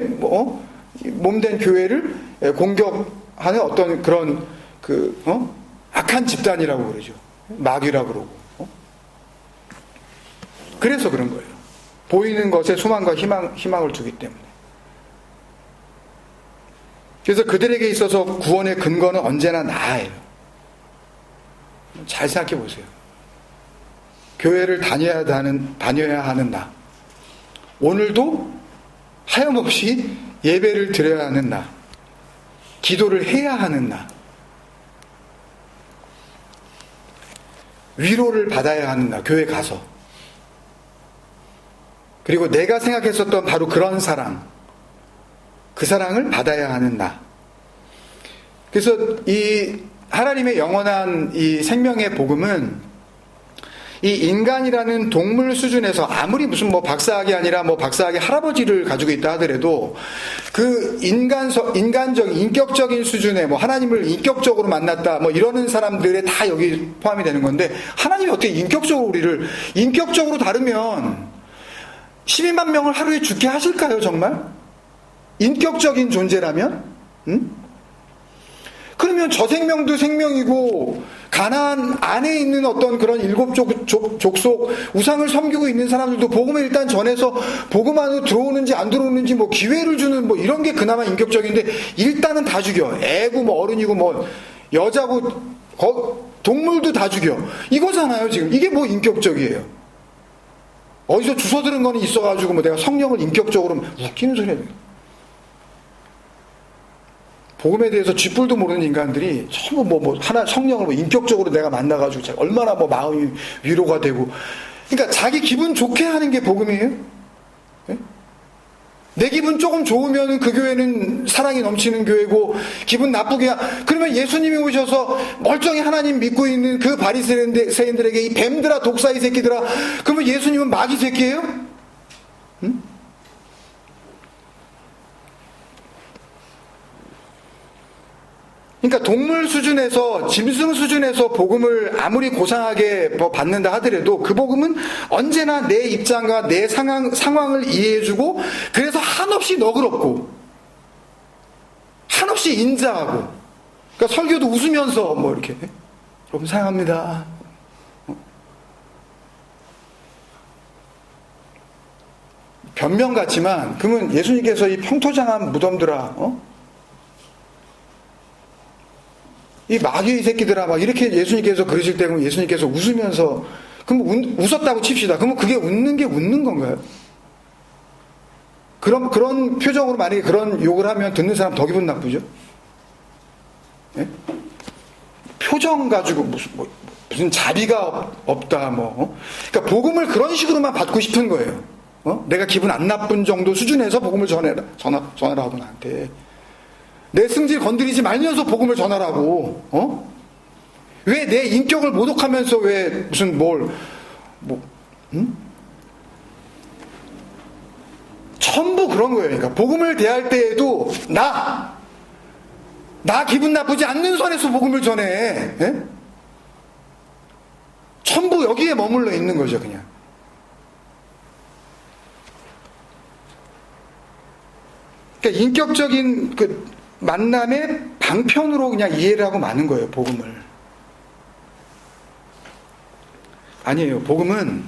몸된 교회를 공격하는 어떤 그런 악한 집단이라고 그러죠. 마귀라고 그러고. 그래서 그런 거예요. 보이는 것에 소망과 희망을 주기 때문에. 그래서 그들에게 있어서 구원의 근거는 언제나 나예요. 잘 생각해 보세요. 교회를 다녀야 하는 나. 오늘도 하염없이 예배를 드려야 하는 나. 기도를 해야 하는 나. 위로를 받아야 하는 나. 교회 가서. 그리고 내가 생각했었던 바로 그런 사랑. 그 사랑을 받아야 하는 나. 그래서 이 하나님의 영원한 이 생명의 복음은 이 인간이라는 동물 수준에서 아무리 무슨 박사학이 아니라 박사학의 할아버지를 가지고 있다 하더라도 그 인간적인 인격적인 수준에 하나님을 인격적으로 만났다 이러는 사람들에 다 여기 포함이 되는 건데, 하나님이 어떻게 인격적으로 우리를 인격적으로 다루면 12만 명을 하루에 죽게 하실까요, 정말? 인격적인 존재라면? 그러면 저 생명도 생명이고 가나안 안에 있는 어떤 그런 7 족속 우상을 섬기고 있는 사람들도 복음을 일단 전해서 복음 안으로 들어오는지 안 들어오는지 기회를 주는 이런 게 그나마 인격적인데, 일단은 다 죽여. 애고 어른이고 여자고 동물도 다 죽여. 이거잖아요 지금. 이게 인격적이에요. 어디서 주워 들은 거는 있어가지고 내가 성령을 인격적으로 웃기는 소리예요. 복음에 대해서 쥐뿔도 모르는 인간들이 전부 하나 성령을 인격적으로 내가 만나가지고 얼마나 마음이 위로가 되고, 그러니까 자기 기분 좋게 하는 게 복음이에요. 네? 내 기분 조금 좋으면 그 교회는 사랑이 넘치는 교회고, 기분 나쁘게 그러면 예수님이 오셔서 멀쩡히 하나님 믿고 있는 그 바리새인들에게 이 뱀들아 독사이 새끼들아, 그러면 예수님은 마귀 새끼예요? 응? 그러니까 동물 수준에서, 짐승 수준에서 복음을 아무리 고상하게 받는다 하더라도 그 복음은 언제나 내 입장과 내 상황을 이해해주고, 그래서 한없이 너그럽고 한없이 인자하고, 그러니까 설교도 웃으면서 이렇게 여러분 사랑합니다. 변명 같지만, 그러면 예수님께서 이 평토장한 무덤들아, 이 마귀 새끼들아 이렇게 예수님께서 그러실 때, 그럼 예수님께서 웃으면서, 그럼 웃었다고 칩시다. 그러면 그게 웃는 게 웃는 건가요? 그런 표정으로 만약에 그런 욕을 하면 듣는 사람 더 기분 나쁘죠? 네? 표정 가지고 무슨 자비가 없다 그러니까 복음을 그런 식으로만 받고 싶은 거예요. 내가 기분 안 나쁜 정도 수준에서 복음을 전하라고 나한테. 내 승질 건드리지 말면서 복음을 전하라고. 왜 내 인격을 모독하면서 왜 무슨 전부 그런 거예요. 그러니까 복음을 대할 때에도 나 기분 나쁘지 않는 선에서 복음을 전해. 예? 전부 여기에 머물러 있는 거죠, 그냥. 그러니까 인격적인 만남의 방편으로 그냥 이해를 하고 마는 거예요, 복음을. 아니에요. 복음은,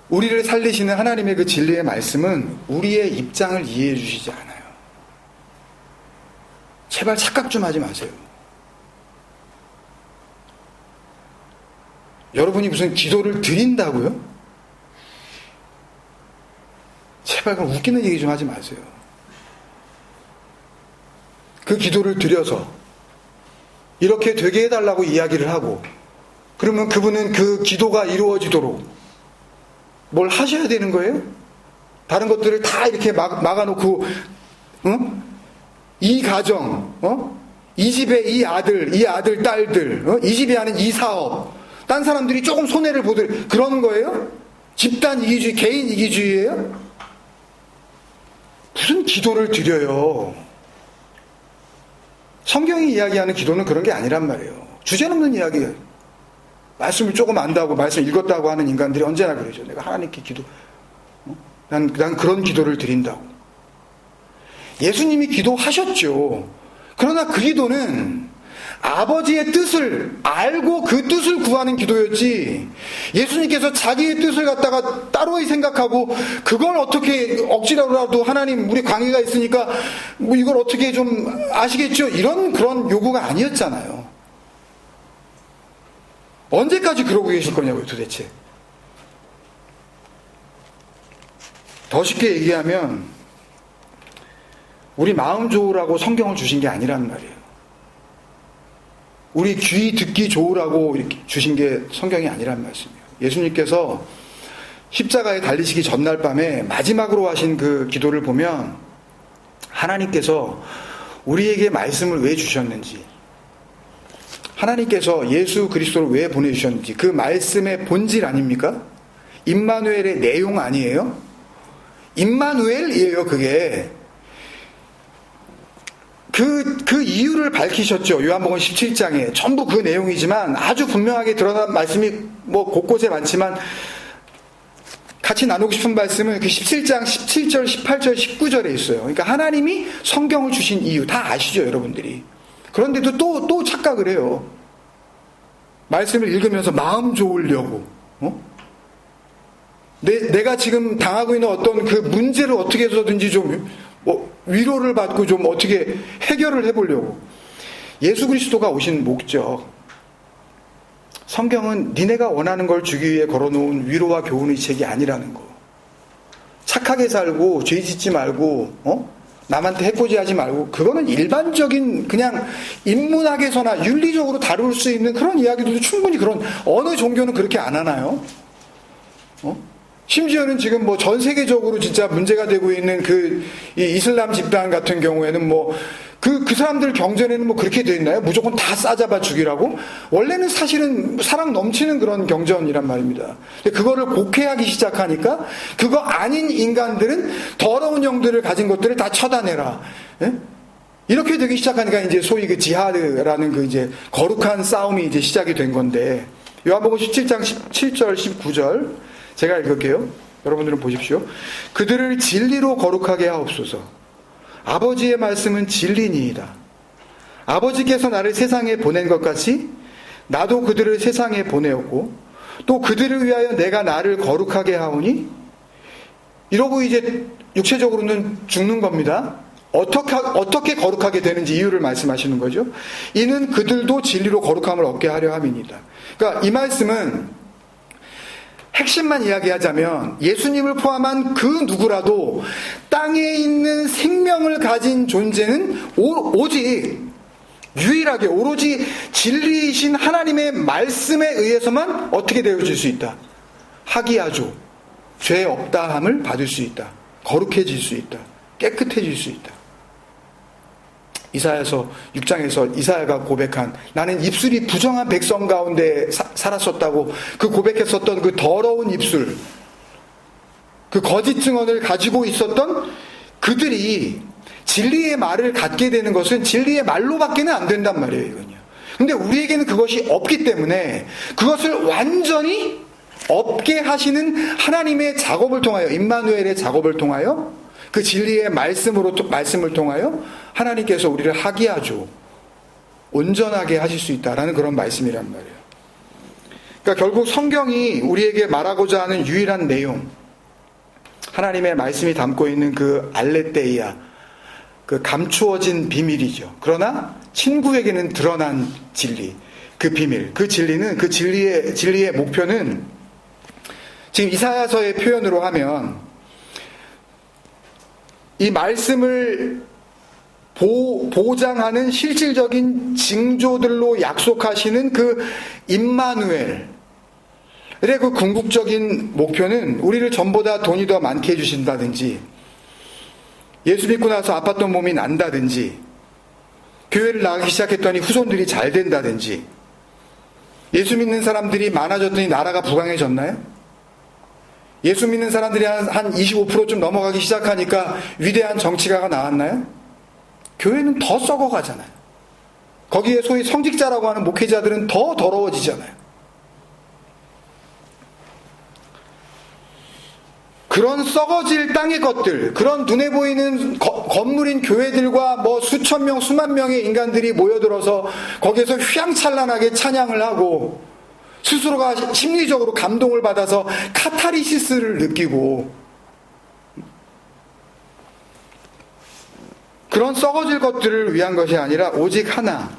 우리를 살리시는 하나님의 그 진리의 말씀은 우리의 입장을 이해해 주시지 않아요. 제발 착각 좀 하지 마세요. 여러분이 무슨 기도를 드린다고요? 제발 그럼 웃기는 얘기 좀 하지 마세요. 그 기도를 드려서 이렇게 되게 해달라고 이야기를 하고, 그러면 그분은 그 기도가 이루어지도록 뭘 하셔야 되는 거예요? 다른 것들을 다 이렇게 막아놓고, 이 가정, 이 집의 이 아들, 딸들, 이 집이 하는 이 사업, 딴 사람들이 조금 손해를 보들, 그러는 거예요? 집단 이기주의, 개인 이기주의예요? 무슨 기도를 드려요? 성경이 이야기하는 기도는 그런 게 아니란 말이에요. 주제넘는 이야기예요. 말씀을 조금 안다고, 말씀 읽었다고 하는 인간들이 언제나 그러죠. 내가 하나님께 난 그런 기도를 드린다고. 예수님이 기도하셨죠. 그러나 그 기도는 아버지의 뜻을 알고 그 뜻을 구하는 기도였지, 예수님께서 자기의 뜻을 갖다가 따로 생각하고 그걸 어떻게 억지로라도 하나님 우리 관계가 있으니까 뭐 이걸 어떻게 좀 아시겠죠? 이런 그런 요구가 아니었잖아요. 언제까지 그러고 계실 거냐고요, 도대체. 더 쉽게 얘기하면 우리 마음 좋으라고 성경을 주신 게 아니란 말이에요. 우리 귀 듣기 좋으라고 이렇게 주신 게 성경이 아니란 말씀이에요. 예수님께서 십자가에 달리시기 전날 밤에 마지막으로 하신 그 기도를 보면 하나님께서 우리에게 말씀을 왜 주셨는지, 하나님께서 예수 그리스도를 왜 보내주셨는지, 그 말씀의 본질 아닙니까? 임마누엘의 내용 아니에요? 임마누엘이에요, 그게. 그 이유를 밝히셨죠. 요한복음 17장에. 전부 그 내용이지만 아주 분명하게 드러난 말씀이 뭐 곳곳에 많지만 같이 나누고 싶은 말씀은 그 17장 17절, 18절, 19절에 있어요. 그러니까 하나님이 성경을 주신 이유 다 아시죠, 여러분들이. 그런데도 또 착각을 해요. 말씀을 읽으면서 마음 좋으려고, 내가 지금 당하고 있는 어떤 그 문제를 어떻게 해서든지 좀 위로를 받고 좀 어떻게 해결을 해보려고. 예수 그리스도가 오신 목적, 성경은 니네가 원하는 걸 주기 위해 걸어놓은 위로와 교훈의 책이 아니라는 거. 착하게 살고 죄 짓지 말고 남한테 해코지하지 말고, 그거는 일반적인 그냥 인문학에서나 윤리적으로 다룰 수 있는 그런 이야기들도 충분히, 그런 어느 종교는 그렇게 안 하나요? 심지어는 지금 뭐 전 세계적으로 진짜 문제가 되고 있는 이 이슬람 집단 같은 경우에는 그 사람들 경전에는 뭐 그렇게 돼 있나요? 무조건 다 싸잡아 죽이라고? 원래는 사실은 사랑 넘치는 그런 경전이란 말입니다. 그거를 곡해하기 시작하니까 그거 아닌 인간들은 더러운 영들을 가진 것들을 다 처단해라. 예? 이렇게 되기 시작하니까 이제 소위 그 지하드라는 그 이제 거룩한 싸움이 이제 시작이 된 건데, 요한복음 17장 17절 19절 제가 읽을게요. 여러분들은 보십시오. 그들을 진리로 거룩하게 하옵소서. 아버지의 말씀은 진리니이다. 아버지께서 나를 세상에 보낸 것 같이 나도 그들을 세상에 보내었고 또 그들을 위하여 내가 나를 거룩하게 하오니, 이러고 이제 육체적으로는 죽는 겁니다. 어떻게 거룩하게 되는지 이유를 말씀하시는 거죠. 이는 그들도 진리로 거룩함을 얻게 하려 함이니이다. 그러니까 이 말씀은 핵심만 이야기하자면 예수님을 포함한 그 누구라도 땅에 있는 생명을 가진 존재는 오직 유일하게 오로지 진리이신 하나님의 말씀에 의해서만 어떻게 되어질 수 있다. 하기야죠. 죄 없다함을 받을 수 있다. 거룩해질 수 있다. 깨끗해질 수 있다. 이사야서 6장에서 이사야가 고백한, 나는 입술이 부정한 백성 가운데 살았었다고 그 고백했었던 그 더러운 입술, 그 거짓 증언을 가지고 있었던 그들이 진리의 말을 갖게 되는 것은 진리의 말로밖에는 안 된단 말이에요, 이건요. 근데 우리에게는 그것이 없기 때문에 그것을 완전히 없게 하시는 하나님의 작업을 통하여, 임마누엘의 작업을 통하여, 그 진리의 말씀을 통하여 하나님께서 우리를 하기야죠. 온전하게 하실 수 있다라는 그런 말씀이란 말이에요. 그러니까 결국 성경이 우리에게 말하고자 하는 유일한 내용, 하나님의 말씀이 담고 있는 그 알레테이아, 그 감추어진 비밀이죠. 그러나 친구에게는 드러난 진리, 그 비밀, 그 진리는, 그 진리의 목표는 지금 이사야서의 표현으로 하면 이 말씀을 보장하는 실질적인 징조들로 약속하시는 그 임마누엘, 그 궁극적인 목표는 우리를 전보다 돈이 더 많게 해주신다든지, 예수 믿고 나서 아팠던 몸이 난다든지, 교회를 나가기 시작했더니 후손들이 잘 된다든지, 예수 믿는 사람들이 많아졌더니 나라가 부강해졌나요? 예수 믿는 사람들이 한 25%좀 넘어가기 시작하니까 위대한 정치가가 나왔나요? 교회는 더 썩어가잖아요. 거기에 소위 성직자라고 하는 목회자들은 더 더러워지잖아요. 그런 썩어질 땅의 것들, 그런 눈에 보이는 건물인 교회들과 뭐 수천 명, 수만 명의 인간들이 모여들어서 거기에서 휘황찬란하게 찬양을 하고 스스로가 심리적으로 감동을 받아서 카타르시스를 느끼고, 그런 썩어질 것들을 위한 것이 아니라 오직 하나,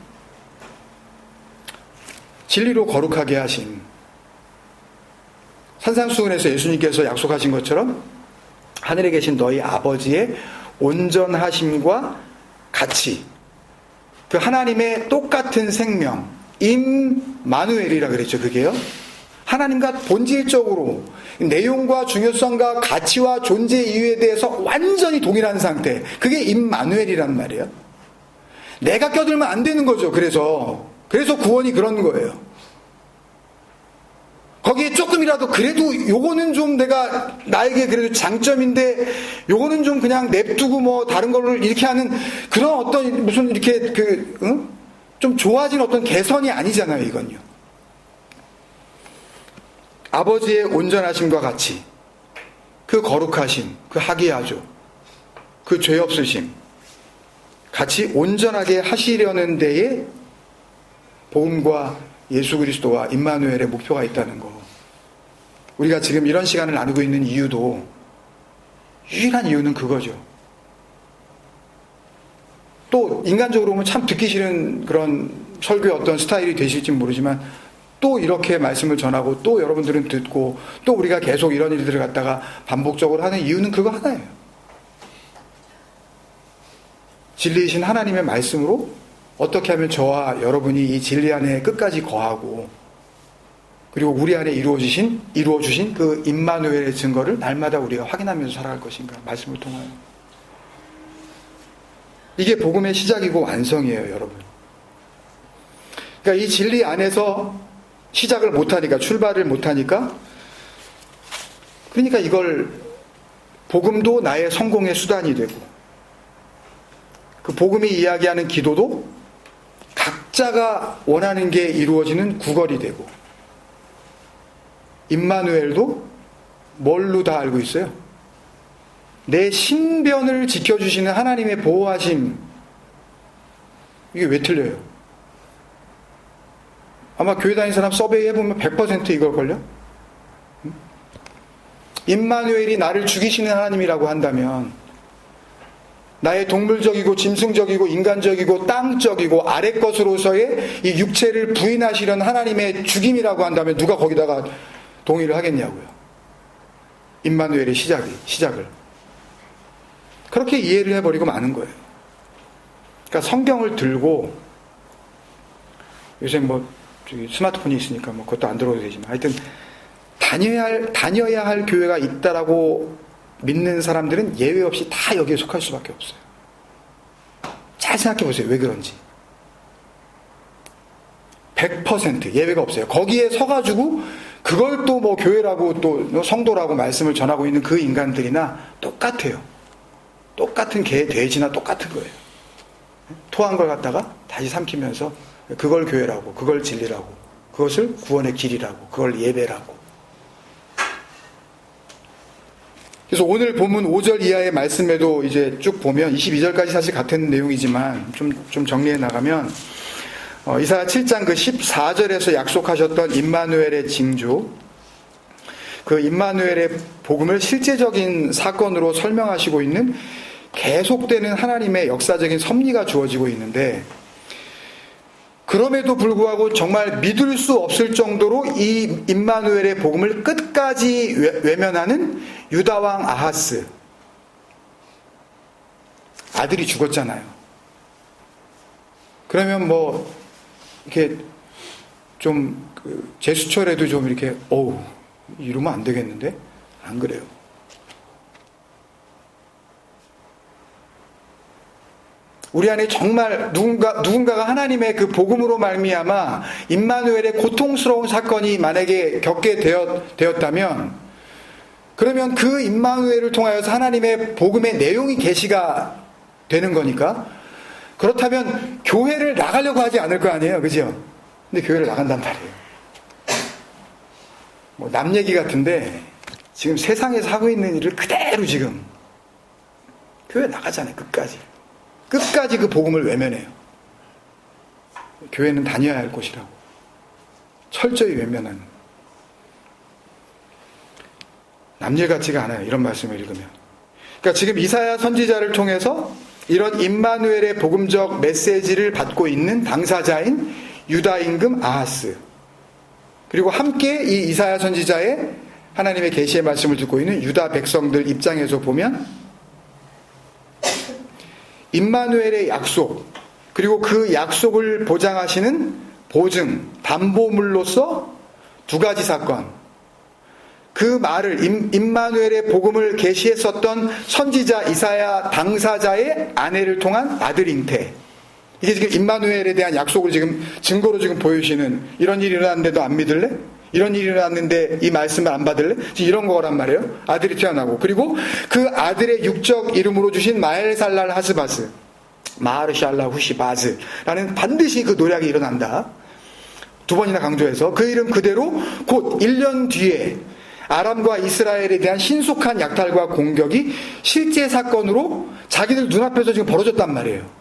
진리로 거룩하게 하신, 산상수훈에서 예수님께서 약속하신 것처럼 하늘에 계신 너희 아버지의 온전하심과 같이, 그 하나님의 똑같은 생명, 임마누엘이라 그랬죠. 그게요, 하나님과 본질적으로 내용과 중요성과 가치와 존재 이유에 대해서 완전히 동일한 상태, 그게 임마누엘이란 말이에요. 내가 껴들면 안 되는 거죠. 그래서 구원이 그런 거예요. 거기에 조금이라도 그래도 요거는 좀 내가 나에게 그래도 장점인데 요거는 좀 그냥 냅두고 뭐 다른 걸로 이렇게 하는 그런 어떤 무슨 이렇게 좀 좋아진 어떤 개선이 아니잖아요. 이건요. 아버지의 온전하심과 같이 그 거룩하심, 그 하기야조, 그 죄 없으심 같이 온전하게 하시려는 데에 복음과 예수 그리스도와 임마누엘의 목표가 있다는 거. 우리가 지금 이런 시간을 나누고 있는 이유도, 유일한 이유는 그거죠. 또 인간적으로 보면 참 듣기 싫은 그런 설교의 어떤 스타일이 되실지 모르지만, 또 이렇게 말씀을 전하고 또 여러분들은 듣고 또 우리가 계속 이런 일들을 갖다가 반복적으로 하는 이유는 그거 하나예요. 진리이신 하나님의 말씀으로 어떻게 하면 저와 여러분이 이 진리 안에 끝까지 거하고, 그리고 우리 안에 이루어주신 그 임마누엘의 증거를 날마다 우리가 확인하면서 살아갈 것인가, 말씀을 통하여. 이게 복음의 시작이고 완성이에요, 여러분. 그러니까 이 진리 안에서 시작을 못하니까, 출발을 못하니까, 그러니까 이걸, 복음도 나의 성공의 수단이 되고, 그 복음이 이야기하는 기도도 각자가 원하는 게 이루어지는 구걸이 되고, 임마누엘도 뭘로 다 알고 있어요? 내 신변을 지켜주시는 하나님의 보호하심. 이게 왜 틀려요? 아마 교회 다니는 사람 서베이 해보면 100% 이걸걸요? 임마누엘이 나를 죽이시는 하나님이라고 한다면, 나의 동물적이고 짐승적이고 인간적이고 땅적이고 아래 것으로서의 이 육체를 부인하시려는 하나님의 죽임이라고 한다면 누가 거기다가 동의를 하겠냐고요. 임마누엘의 시작을 그렇게 이해를 해버리고 마는 거예요. 그러니까 성경을 들고, 요새 뭐 스마트폰이 있으니까 뭐 그것도 안 들어도 되지만, 하여튼 다녀야 할 교회가 있다라고 믿는 사람들은 예외 없이 다 여기에 속할 수밖에 없어요. 잘 생각해 보세요. 왜 그런지. 100% 예외가 없어요. 거기에 서가지고 그걸 또 뭐 교회라고 또 성도라고 말씀을 전하고 있는 그 인간들이나 똑같아요. 똑같은 개, 돼지나 똑같은 거예요. 토한 걸 갖다가 다시 삼키면서 그걸 교회라고, 그걸 진리라고, 그것을 구원의 길이라고, 그걸 예배라고. 그래서 오늘 본문 5절 이하의 말씀에도 이제 쭉 보면 22절까지 사실 같은 내용이지만 좀 정리해 나가면, 이사야 7장 그 14절에서 약속하셨던 임마누엘의 징조, 그 임마누엘의 복음을 실제적인 사건으로 설명하시고 있는 계속되는 하나님의 역사적인 섭리가 주어지고 있는데, 그럼에도 불구하고 정말 믿을 수 없을 정도로 이 임마누엘의 복음을 끝까지 외면하는 유다왕 아하스, 아들이 죽었잖아요. 그러면 뭐 이렇게 좀 제수처에도 좀 이렇게 이러면 안 되겠는데? 안 그래요. 우리 안에 정말 누군가가 하나님의 그 복음으로 말미암아 임마누엘의 고통스러운 사건이 만약에 겪게 되었다면, 그러면 그 임마누엘을 통하여서 하나님의 복음의 내용이 계시가 되는 거니까, 그렇다면 교회를 나가려고 하지 않을 거 아니에요, 그죠? 근데 교회를 나간단 말이에요. 남 얘기 같은데 지금 세상에서 하고 있는 일을 그대로 지금 교회 나가잖아요. 끝까지 그 복음을 외면해요. 교회는 다녀야 할 곳이라고 철저히 외면하는, 남일 같지가 않아요, 이런 말씀을 읽으면. 그러니까 지금 이사야 선지자를 통해서 이런 임마누엘의 복음적 메시지를 받고 있는 당사자인 유다 임금 아하스, 그리고 함께 이 이사야 선지자의 하나님의 계시의 말씀을 듣고 있는 유다 백성들 입장에서 보면 임마누엘의 약속, 그리고 그 약속을 보장하시는 보증, 담보물로서 두 가지 사건, 그 말을 임마누엘의 복음을 계시했었던 선지자 이사야 당사자의 아내를 통한 아들 잉태, 이게 지금 임마누엘에 대한 약속을 지금 증거로 지금 보여주시는, 이런 일이 일어났는데도 안 믿을래? 이런 일이 일어났는데 이 말씀을 안 받을래? 지금 이런 거란 말이에요. 아들이 태어나고, 그리고 그 아들의 육적 이름으로 주신 마엘살랄 하스바스, 마하르샬라 후시바즈라는 반드시 그 노략이 일어난다. 두 번이나 강조해서 그 이름 그대로 곧 1년 뒤에 아람과 이스라엘에 대한 신속한 약탈과 공격이 실제 사건으로 자기들 눈앞에서 지금 벌어졌단 말이에요.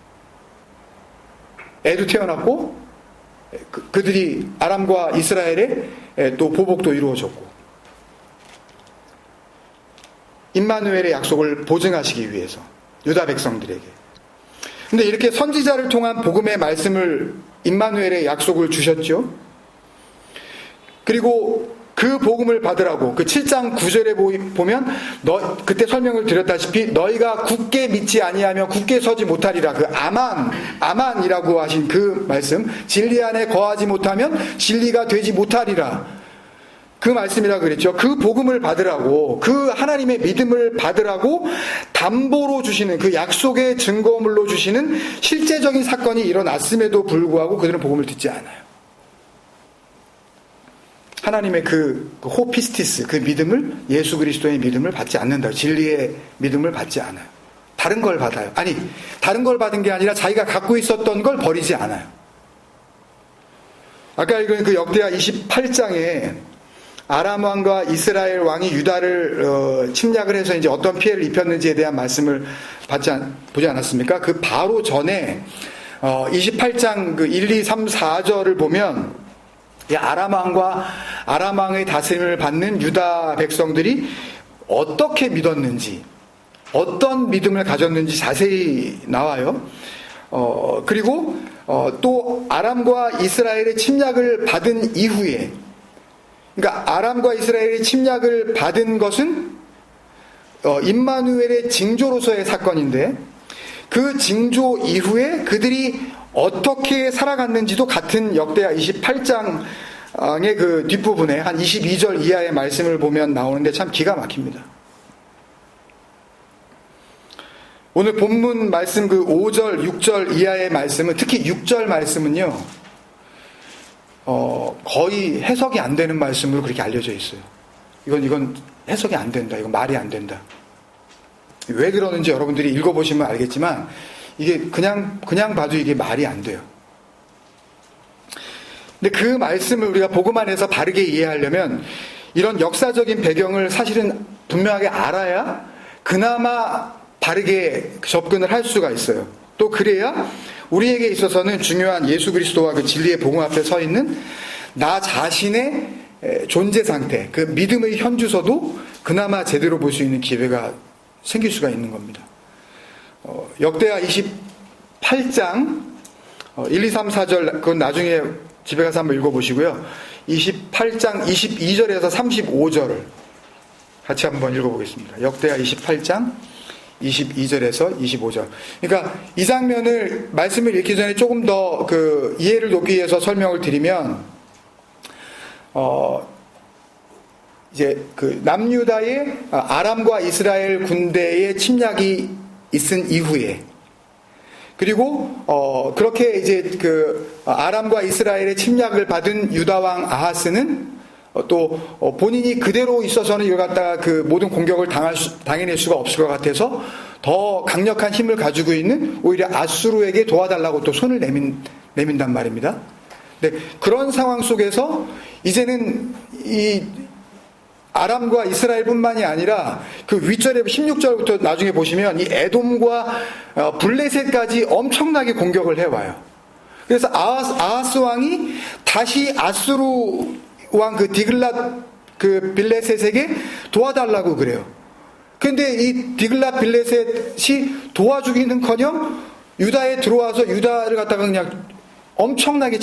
애도 태어났고, 그들이 아람과 이스라엘에 또 보복도 이루어졌고, 임마누엘의 약속을 보증하시기 위해서 유다 백성들에게. 근데 이렇게 선지자를 통한 복음의 말씀을, 임마누엘의 약속을 주셨죠. 그리고 그 복음을 받으라고 그 7장 9절에 보면 그때 설명을 드렸다시피 너희가 굳게 믿지 아니하면 굳게 서지 못하리라, 그 아만이라고 하신 그 말씀, 진리 안에 거하지 못하면 진리가 되지 못하리라, 그 말씀이라고 그랬죠. 그 복음을 받으라고, 그 하나님의 믿음을 받으라고 담보로 주시는, 그 약속의 증거물로 주시는 실제적인 사건이 일어났음에도 불구하고 그들은 복음을 듣지 않아요. 하나님의 그 호피스티스, 그 믿음을, 예수 그리스도의 믿음을 받지 않는다. 진리의 믿음을 받지 않아요. 다른 걸 받아요. 아니, 다른 걸 받은 게 아니라 자기가 갖고 있었던 걸 버리지 않아요. 아까 읽은 그 역대하 28장에 아람 왕과 이스라엘 왕이 유다를 침략을 해서 이제 어떤 피해를 입혔는지에 대한 말씀을 보지 않았습니까? 그 바로 전에 28장 그 1, 2, 3, 4절을 보면 아람 왕과 아람 왕의 다스림을 받는 유다 백성들이 어떻게 믿었는지, 어떤 믿음을 가졌는지 자세히 나와요. 그리고 또 아람과 이스라엘의 침략을 받은 이후에, 그러니까 아람과 이스라엘의 침략을 받은 것은 임마누엘의 징조로서의 사건인데, 그 징조 이후에 그들이 어떻게 살아갔는지도 같은 역대하 28장의 그 뒷부분에 한 22절 이하의 말씀을 보면 나오는데 참 기가 막힙니다. 오늘 본문 말씀 그 5절, 6절 이하의 말씀은, 특히 6절 말씀은요, 거의 해석이 안 되는 말씀으로 그렇게 알려져 있어요. 이건 해석이 안 된다. 이건 말이 안 된다. 왜 그러는지 여러분들이 읽어보시면 알겠지만, 이게 그냥 봐도 이게 말이 안 돼요. 근데 그 말씀을 우리가 복음 안에서 바르게 이해하려면 이런 역사적인 배경을 사실은 분명하게 알아야 그나마 바르게 접근을 할 수가 있어요. 또 그래야 우리에게 있어서는 중요한 예수 그리스도와 그 진리의 복음 앞에 서 있는 나 자신의 존재 상태, 그 믿음의 현주소도 그나마 제대로 볼 수 있는 기회가 생길 수가 있는 겁니다. 역대하 28장 1, 2, 3, 4절 그건 나중에 집에 가서 한번 읽어보시고요. 28장 22절에서 35절을 같이 한번 읽어보겠습니다. 역대하 28장 22절에서 25절. 그러니까 이 장면을 말씀을 읽기 전에 조금 더 그 이해를 돕기 위해서 설명을 드리면, 이제 그 남유다의 아람과 이스라엘 군대의 침략이 있은 이후에, 그리고 그렇게 이제 그 아람과 이스라엘의 침략을 받은 유다 왕 아하스는 또 본인이 그대로 있어서는 이걸 갖다가 그 모든 공격을 당해낼 수가 없을 것 같아서 더 강력한 힘을 가지고 있는 오히려 아수르에게 도와달라고 또 손을 내민단 말입니다. 네, 그런 상황 속에서 이제는 이 아람과 이스라엘뿐만이 아니라 그 윗절에 16절부터 나중에 보시면 이 에돔과 블레셋까지 엄청나게 공격을 해와요. 그래서 아하스 왕이 다시 아수르 왕 그 디글랏 그 빌레셋에게 도와달라고 그래요. 근데 이 디글랏 빌레셋이 도와주기는커녕 유다에 들어와서 유다를 갖다가 그냥 엄청나게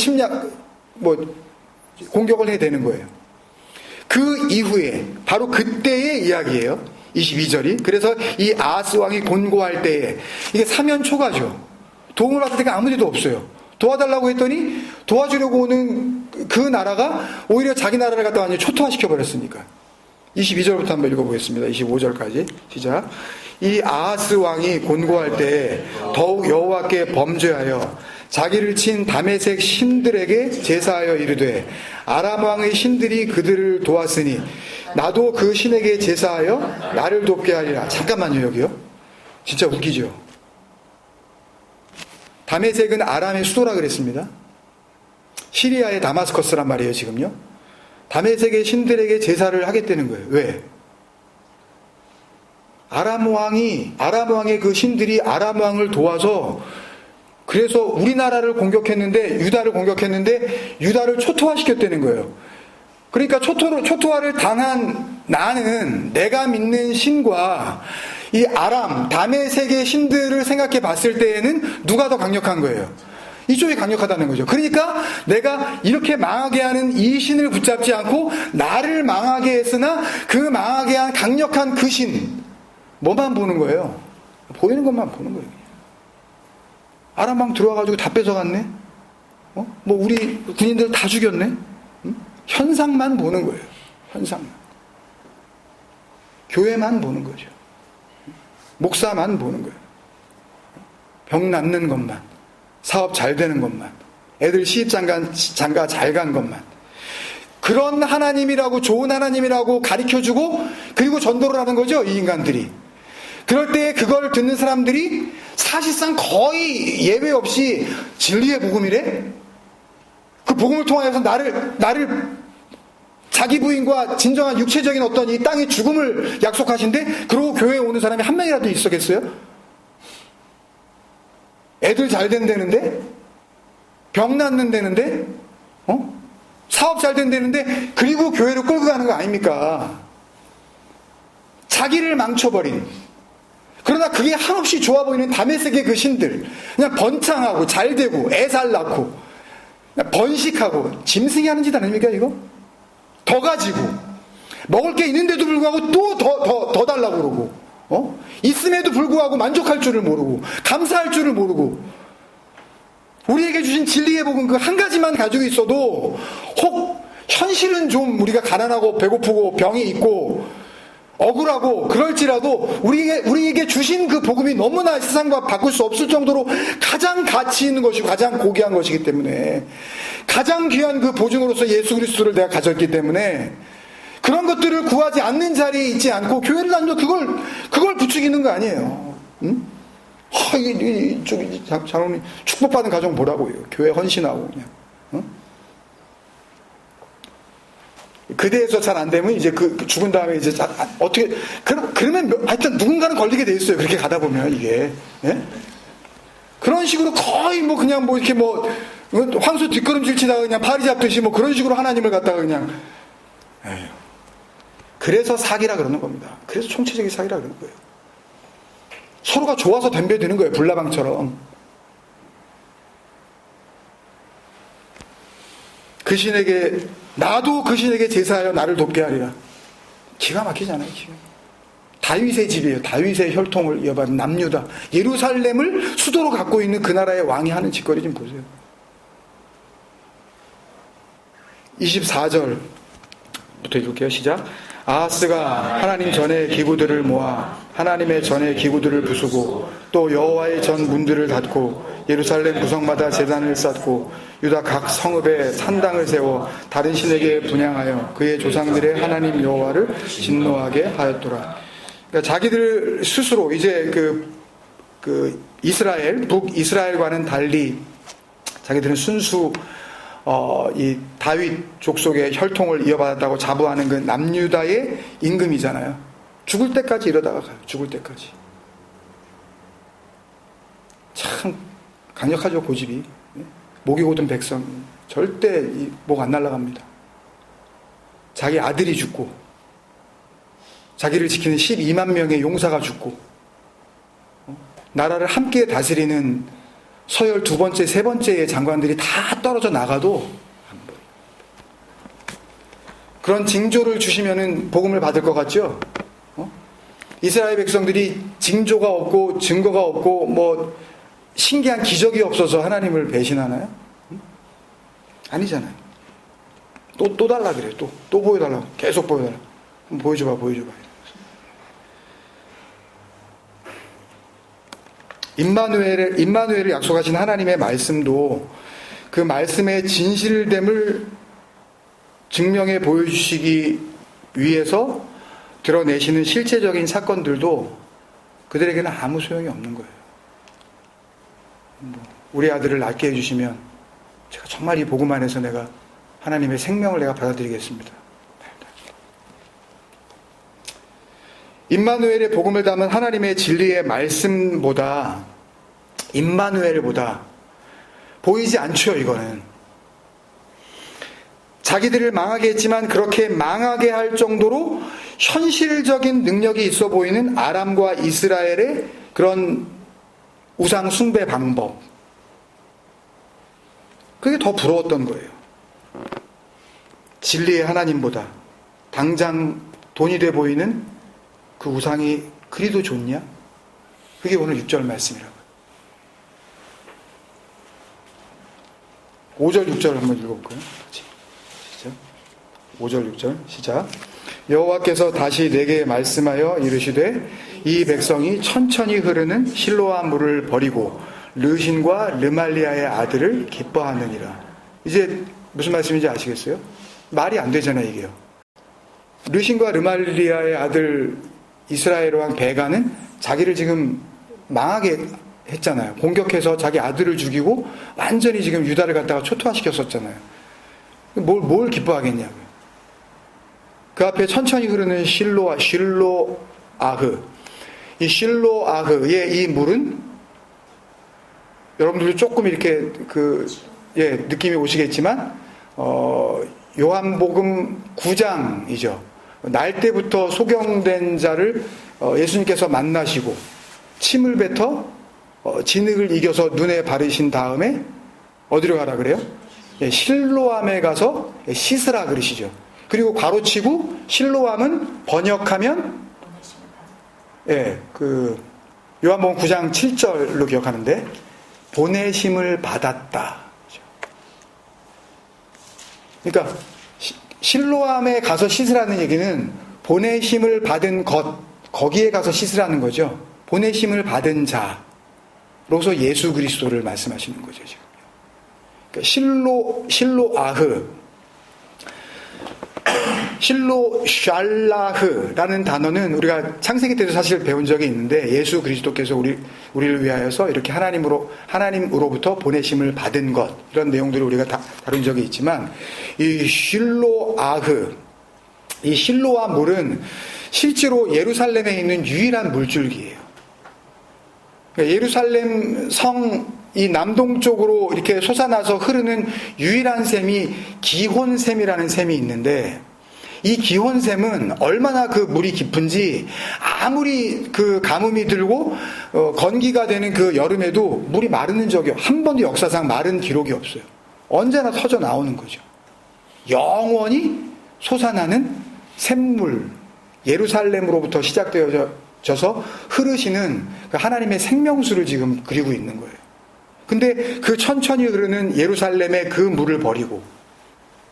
공격을 해야 되는 거예요. 그 이후에 바로 그때의 이야기예요. 22절이. 그래서 이 아하스 왕이 곤고할 때에 이게 사면초가죠. 도움을 받을 데가 아무 데도 없어요. 도와달라고 했더니 도와주려고 오는 그 나라가 오히려 자기 나라를 갖다 완전히 초토화시켜 버렸으니까. 22절부터 한번 읽어보겠습니다. 25절까지 시작. 이 아하스 왕이 곤고할 때에 더욱 여호와께 범죄하여 자기를 친 다메섹 신들에게 제사하여 이르되 아람 왕의 신들이 그들을 도왔으니 나도 그 신에게 제사하여 나를 돕게 하리라. 잠깐만요. 여기요. 진짜 웃기죠. 다메섹은 아람의 수도라 그랬습니다. 시리아의 다마스커스란 말이에요. 지금요. 다메섹의 신들에게 제사를 하겠다는 거예요. 왜? 아람 왕의 그 신들이 아람 왕을 도와서 그래서 우리나라를 공격했는데 유다를 공격했는데 유다를 초토화시켰다는 거예요. 그러니까 초토화를 당한 나는 내가 믿는 신과 이 아람 다메섹의 신들을 생각해 봤을 때에는 누가 더 강력한 거예요? 이쪽이 강력하다는 거죠. 그러니까 내가 이렇게 망하게 하는 이 신을 붙잡지 않고 나를 망하게 했으나 그 망하게 한 강력한 그 신 뭐만 보는 거예요? 보이는 것만 보는 거예요. 아람왕 들어와가지고 다 뺏어갔네? 우리 군인들 다 죽였네? 현상만 보는 거예요. 현상만. 교회만 보는 거죠. 목사만 보는 거예요. 병 낫는 것만. 사업 잘 되는 것만. 애들 시집장가 잘 간 것만. 그런 하나님이라고 좋은 하나님이라고 가르쳐주고 그리고 전도를 하는 거죠. 이 인간들이. 그럴 때 그걸 듣는 사람들이 사실상 거의 예외 없이 진리의 복음이래? 그 복음을 통하여서 나를 자기 부인과 진정한 육체적인 어떤 이 땅의 죽음을 약속하신데 그러고 교회에 오는 사람이 한 명이라도 있었겠어요? 애들 잘 된다는데? 병 낫는다는데? 사업 잘 된다는데? 그리고 교회로 끌고 가는 거 아닙니까? 자기를 망쳐버린. 그러나 그게 한없이 좋아 보이는 다메섹의 그 신들, 그냥 번창하고 잘되고 애살 낳고 번식하고 짐승이 하는 짓 아닙니까 이거? 더 가지고 먹을 게 있는데도 불구하고 또 더 달라고 그러고 있음에도 불구하고 만족할 줄을 모르고 감사할 줄을 모르고 우리에게 주신 진리의 복음 그 한 가지만 가지고 있어도 혹 현실은 좀 우리가 가난하고 배고프고 병이 있고 억울하고 그럴지라도 우리에게 주신 그 복음이 너무나 세상과 바꿀 수 없을 정도로 가장 가치 있는 것이고 가장 고귀한 것이기 때문에 가장 귀한 그 보증으로서 예수 그리스도를 내가 가졌기 때문에 그런 것들을 구하지 않는 자리에 있지 않고 교회를 다니면 그걸 부추기는 거 아니에요. 응? 이쪽이 장로님 축복받은 가정 보라고요. 교회 헌신하고 그냥. 응? 그대에서 잘 안 되면 이제 죽은 다음에 이제 어떻게 그러면 하여튼 누군가는 걸리게 돼 있어요. 그렇게 가다 보면 이게 예? 그런 식으로 거의 그냥 이렇게 황소 뒷걸음질 치다가 그냥 파리 잡듯이 그런 식으로 하나님을 갖다가 그냥 에휴. 그래서 사기라 그러는 겁니다. 그래서 총체적인 사기라 그러는 거예요. 서로가 좋아서 덤벼드는 거예요. 불나방처럼. 나도 그 신에게 제사하여 나를 돕게 하리라. 기가 막히잖아요. 지금. 다윗의 집이에요. 다윗의 혈통을 이어받은 남유다. 예루살렘을 수도로 갖고 있는 그 나라의 왕이 하는 짓거리 좀 보세요. 24절 부터 읽을게요. 시작. 아하스가 하나님 전의 기구들을 모아 하나님의 전의 기구들을 부수고 또 여호와의 전 문들을 닫고 예루살렘 구성마다 제단을 쌓고 유다 각 성읍에 산당을 세워 다른 신에게 분향하여 그의 조상들의 하나님 여호와를 진노하게 하였더라. 그러니까 자기들 스스로 이제 이스라엘, 북이스라엘과는 달리 자기들은 순수 이 다윗 족속의 혈통을 이어받았다고 자부하는 그 남유다의 임금이잖아요. 죽을 때까지 이러다가 가요. 죽을 때까지. 참 강력하죠, 고집이. 목이 곧은 백성 절대 목 안 날아갑니다. 자기 아들이 죽고 자기를 지키는 12만 명의 용사가 죽고 나라를 함께 다스리는 서열 두 번째, 세 번째의 장관들이 다 떨어져 나가도 그런 징조를 주시면은 복음을 받을 것 같죠? 이스라엘 백성들이 징조가 없고 증거가 없고 뭐 신기한 기적이 없어서 하나님을 배신하나요? 아니잖아요. 또 달라 그래요. 또 보여달라고. 계속 보여달라고. 보여줘봐. 임마누엘을 약속하신 하나님의 말씀도 그 말씀의 진실됨을 증명해 보여주시기 위해서 드러내시는 실제적인 사건들도 그들에게는 아무 소용이 없는 거예요. 우리 아들을 낳게 해주시면 제가 정말 이 복음 안에서 내가 하나님의 생명을 내가 받아들이겠습니다. 임마누엘의 복음을 담은 하나님의 진리의 말씀보다 임마누엘보다 보이지 않죠. 이거는 자기들을 망하게 했지만 그렇게 망하게 할 정도로 현실적인 능력이 있어 보이는 아람과 이스라엘의 그런 우상 숭배 방법, 그게 더 부러웠던 거예요. 진리의 하나님보다 당장 돈이 돼 보이는 그 우상이 그리도 좋냐? 그게 오늘 6절 말씀이라고요. 5절 6절 한번 읽어볼까요? 시작. 5절 6절 시작. 여호와께서 다시 내게 말씀하여 이르시되 이 백성이 천천히 흐르는 실로암 물을 버리고 르신과 르말리아의 아들을 기뻐하느니라. 이제 무슨 말씀인지 아시겠어요? 말이 안 되잖아요, 이게요. 르신과 르말리아의 아들 이스라엘 왕 베가는 자기를 지금 망하게 했잖아요. 공격해서 자기 아들을 죽이고 완전히 지금 유다를 갖다가 초토화시켰었잖아요. 뭘 기뻐하겠냐고요. 그 앞에 천천히 흐르는 실로아흐, 이 실로아흐의 이 물은 여러분들도 조금 이렇게 느낌이 오시겠지만 요한복음 9장이죠. 날 때부터 소경된 자를 예수님께서 만나시고 침을 뱉어 진흙을 이겨서 눈에 바르신 다음에 어디로 가라 그래요? 실로암에 가서 씻으라 그러시죠. 그리고 괄호치고 실로암은 번역하면 요한복음 9장 7절로 기억하는데 보내심을 받았다. 그러니까 실로암에 가서 씻으라는 얘기는 보내심을 받은 것, 거기에 가서 씻으라는 거죠. 보내심을 받은 자로서 예수 그리스도를 말씀하시는 거죠, 지금. 그러니까 실로샬라흐라는 단어는 우리가 창세기 때도 사실 배운 적이 있는데 예수 그리스도께서 우리를 위하여서 이렇게 하나님으로부터 보내심을 받은 것, 이런 내용들을 우리가 다룬 적이 있지만 이 실로아흐, 이 실로아 물은 실제로 예루살렘에 있는 유일한 물줄기예요. 그러니까 예루살렘 성 이 남동쪽으로 이렇게 솟아나서 흐르는 유일한 샘이 기혼샘이라는 샘이 있는데 이 기혼샘은 얼마나 그 물이 깊은지 아무리 그 가뭄이 들고 건기가 되는 그 여름에도 물이 마르는 적이 한 번도 역사상 마른 기록이 없어요. 언제나 터져 나오는 거죠. 영원히 솟아나는 샘물, 예루살렘으로부터 시작되어져서 흐르시는 그 하나님의 생명수를 지금 그리고 있는 거예요. 근데 그 천천히 흐르는 예루살렘의 그 물을 버리고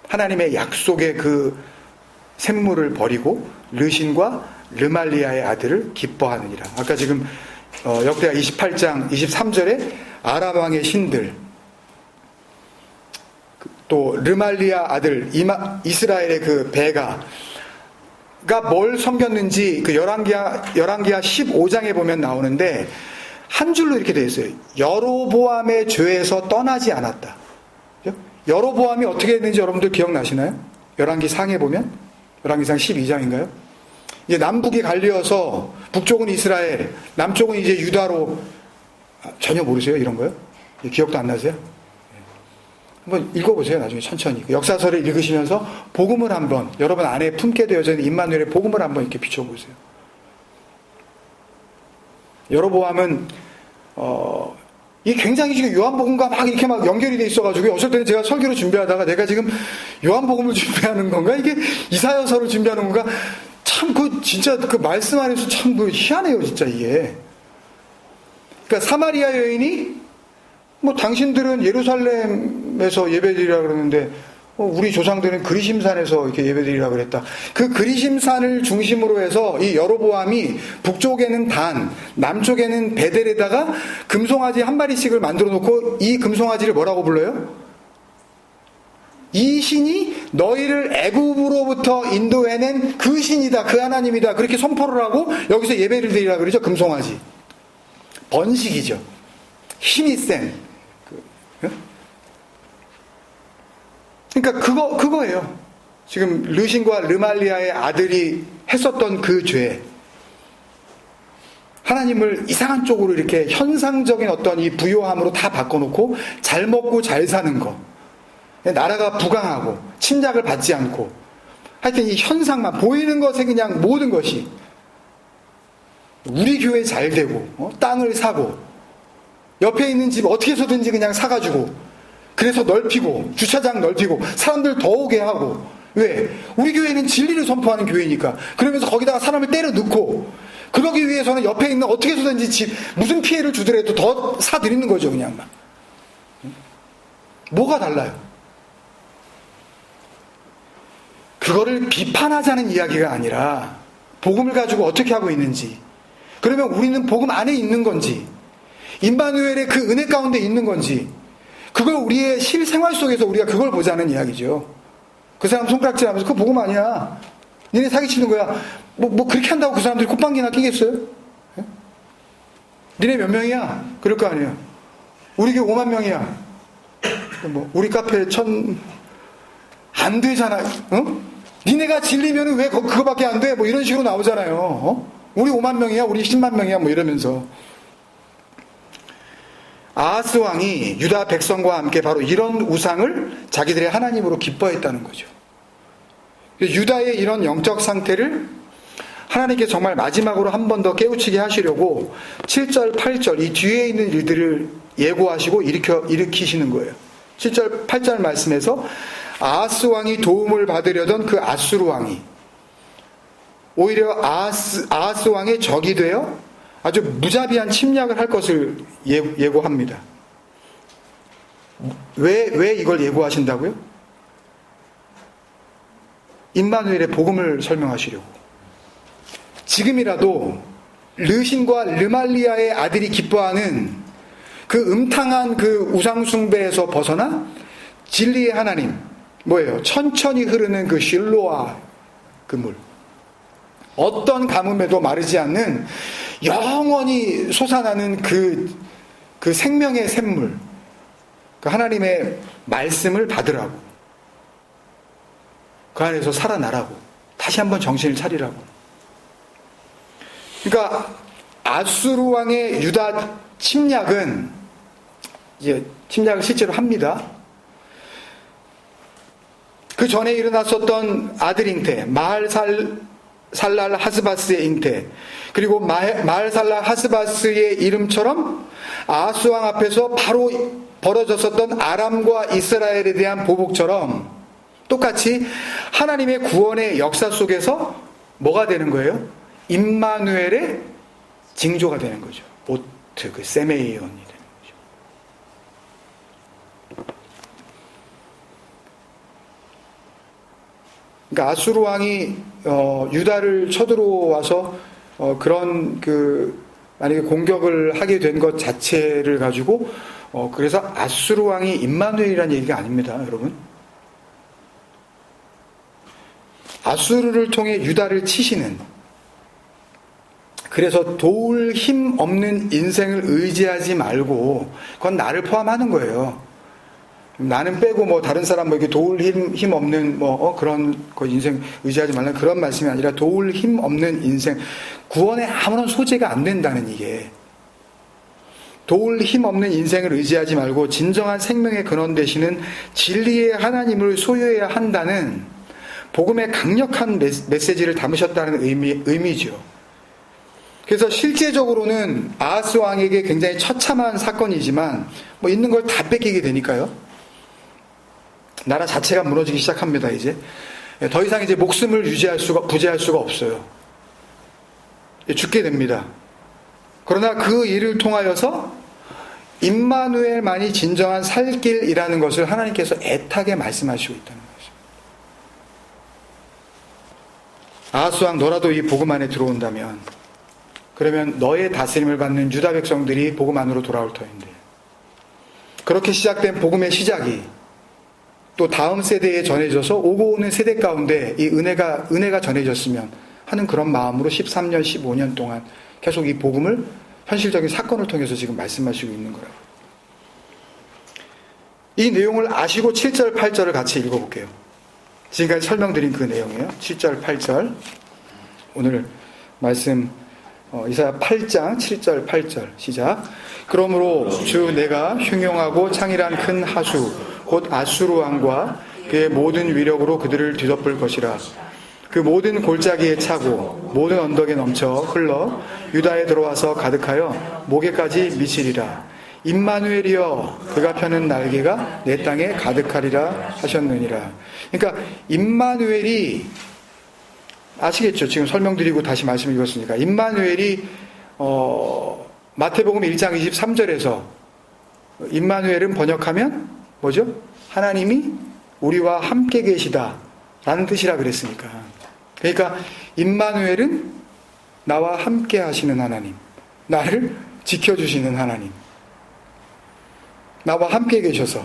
하나님의 약속의 그 샘물을 버리고 르신과 르말리아의 아들을 기뻐하느니라. 아까 지금 역대하 28장 23절에 아람 왕의 신들, 또 르말리아 아들 이스라엘의 그 베가가 뭘 섬겼는지 그 열왕기하 15장에 보면 나오는데 한 줄로 이렇게 되어 있어요. 여로보암의 죄에서 떠나지 않았다. 여로보암이 어떻게 했는지 여러분들 기억나시나요? 열왕기 상에 보면 열왕기상 12장인가요? 이제 남북이 갈리어서 북쪽은 이스라엘, 남쪽은 이제 유다로, 전혀 모르세요? 이런 거요? 기억도 안 나세요? 한번 읽어보세요. 나중에 천천히. 역사서를 읽으시면서 복음을 한번, 여러분 안에 품게 되어져 있는 임마누엘의 복음을 한번 이렇게 비춰보세요. 여로보암은 이 굉장히 지금 요한복음과 막 이렇게 막 연결이 돼 있어가지고 어쩔 때는 제가 설교를 준비하다가 내가 지금 요한복음을 준비하는 건가? 이게 이사야서를 준비하는 건가? 참 진짜 그 말씀 안에서 참 희한해요, 진짜 이게. 그러니까 사마리아 여인이 당신들은 예루살렘에서 예배드리라 그러는데 우리 조상들은 그리심산에서 이렇게 예배드리라 그랬다. 그 그리심산을 중심으로 해서 이 여로보암이 북쪽에는 단, 남쪽에는 베델에다가 금송아지 한 마리씩을 만들어 놓고 이 금송아지를 뭐라고 불러요? 이 신이 너희를 애굽으로부터 인도해낸 그 신이다, 그 하나님이다, 그렇게 선포를 하고 여기서 예배를 드리라 그러죠. 금송아지. 번식이죠. 힘이 센. 그러니까 그거예요. 지금 르신과 르말리아의 아들이 했었던 그 죄. 하나님을 이상한 쪽으로 이렇게 현상적인 어떤 이 부요함으로 다 바꿔놓고 잘 먹고 잘 사는 거. 나라가 부강하고 침략을 받지 않고 하여튼 이 현상만 보이는 것에 그냥 모든 것이 우리 교회 잘 되고 땅을 사고 옆에 있는 집 어떻게 해서든지 그냥 사가지고 그래서 넓히고 주차장 넓히고 사람들 더 오게 하고 왜? 우리 교회는 진리를 선포하는 교회니까 그러면서 거기다가 사람을 때려 넣고 그러기 위해서는 옆에 있는 어떻게 해서든지 집 무슨 피해를 주더라도 더 사드리는 거죠 그냥 막. 뭐가 달라요? 그거를 비판하자는 이야기가 아니라 복음을 가지고 어떻게 하고 있는지 그러면 우리는 복음 안에 있는 건지 임마누엘의 그 은혜 가운데 있는 건지 그걸 우리의 실생활 속에서 우리가 그걸 보자는 이야기죠. 그 사람 손가락질하면서 그거 복음 아니야. 니네 사기치는 거야. 뭐 그렇게 한다고 그 사람들이 콧방귀나 끼겠어요? 예? 니네 몇 명이야? 그럴 거 아니에요. 우리 교회 5만 명이야. 우리 카페 안 되잖아. 니네가 진리면은 왜 그거밖에 안 돼? 이런 식으로 나오잖아요. 우리 5만 명이야, 우리 10만 명이야, 이러면서. 아하스 왕이 유다 백성과 함께 바로 이런 우상을 자기들의 하나님으로 기뻐했다는 거죠. 유다의 이런 영적 상태를 하나님께 정말 마지막으로 한 번 더 깨우치게 하시려고 7절, 8절 이 뒤에 있는 일들을 예고하시고 일으키시는 거예요. 7절, 8절 말씀에서 아하스 왕이 도움을 받으려던 그 아수르 왕이 오히려 아하스 왕의 적이 되어 아주 무자비한 침략을 할 것을 예고합니다. 왜 이걸 예고하신다고요? 임마누엘의 복음을 설명하시려고. 지금이라도 르신과 르말리아의 아들이 기뻐하는 그 음탕한 그 우상숭배에서 벗어나 진리의 하나님, 뭐예요? 천천히 흐르는 그 실로아 그 물. 어떤 가뭄에도 마르지 않는 영원히 솟아나는 그 생명의 샘물, 그 하나님의 말씀을 받으라고. 그 안에서 살아나라고. 다시 한번 정신을 차리라고. 그러니까 아수르 왕의 유다 침략은 이제 침략을 실제로 합니다. 그 전에 일어났었던 아들 잉태 마할살랄 하스바스의 잉태 그리고 마할살랄 하스바스의 이름처럼 아하스 왕 앞에서 바로 벌어졌었던 아람과 이스라엘에 대한 보복처럼 똑같이 하나님의 구원의 역사 속에서 뭐가 되는 거예요? 임마누엘의 징조가 되는 거죠. 오트, 그 세메이온이 되는 거죠. 그러니까 아수르 왕이 유다를 쳐들어와서 그런 만약에 공격을 하게 된 것 자체를 가지고 그래서 아수르 왕이 임마누엘이라는 얘기가 아닙니다, 여러분. 아수르를 통해 유다를 치시는, 그래서 도울 힘 없는 인생을 의지하지 말고 그건 나를 포함하는 거예요. 나는 빼고 다른 사람 이렇게 도울 힘 없는 그런 거 인생 의지하지 말라는 그런 말씀이 아니라 도울 힘 없는 인생, 구원에 아무런 소재가 안 된다는, 이게 도울 힘 없는 인생을 의지하지 말고 진정한 생명의 근원 되시는 진리의 하나님을 소유해야 한다는 복음의 강력한 메시지를 담으셨다는 의미죠. 그래서 실제적으로는 아하스 왕에게 굉장히 처참한 사건이지만 있는 걸 다 뺏기게 되니까요. 나라 자체가 무너지기 시작합니다. 이제 더 이상 이제 목숨을 부재할 수가 없어요. 죽게 됩니다. 그러나 그 일을 통하여서 임마누엘만이 진정한 살 길이라는 것을 하나님께서 애타게 말씀하시고 있다는 거죠. 아하스 왕, 너라도 이 복음 안에 들어온다면, 그러면 너의 다스림을 받는 유다 백성들이 복음 안으로 돌아올 터인데, 그렇게 시작된 복음의 시작이 또 다음 세대에 전해져서 오고 오는 세대 가운데 이 은혜가 전해졌으면 하는 그런 마음으로 13년, 15년 동안 계속 이 복음을 현실적인 사건을 통해서 지금 말씀하시고 있는 거라고. 이 내용을 아시고 7절, 8절을 같이 읽어볼게요. 지금까지 설명드린 그 내용이에요. 7절, 8절. 오늘 말씀 이사야 8장 7절, 8절 시작. 그러므로 주 내가 흉용하고 창일한 큰 하수 곧 아수르 왕과 그의 모든 위력으로 그들을 뒤덮을 것이라. 그 모든 골짜기에 차고 모든 언덕에 넘쳐 흘러 유다에 들어와서 가득하여 목에까지 미치리라. 임마누엘이여 그가 펴는 날개가 내 땅에 가득하리라 하셨느니라. 그러니까 임마누엘이, 아시겠죠? 지금 설명드리고 다시 말씀 읽었으니까. 임마누엘이 마태복음 1장 23절에서 임마누엘은 번역하면 뭐죠? 하나님이 우리와 함께 계시다 라는 뜻이라 그랬으니까. 그러니까 임마누엘은 나와 함께 하시는 하나님, 나를 지켜주시는 하나님, 나와 함께 계셔서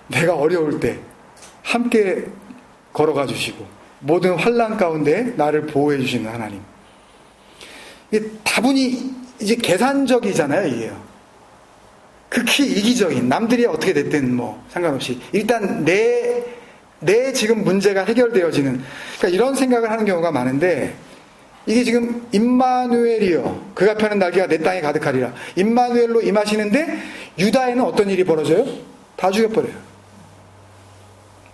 내가 어려울 때 함께 걸어가 주시고 모든 환난 가운데 나를 보호해 주시는 하나님. 이게 다분히 이제 계산적이잖아요, 이게요. 극히 이기적인, 남들이 어떻게 됐든 상관없이 일단 내 지금 문제가 해결되어지는, 그러니까 이런 생각을 하는 경우가 많은데, 이게 지금 임마누엘이요 그가 펴는 날개가 내 땅에 가득하리라, 임마누엘로 임하시는데 유다에는 어떤 일이 벌어져요? 다 죽여버려요.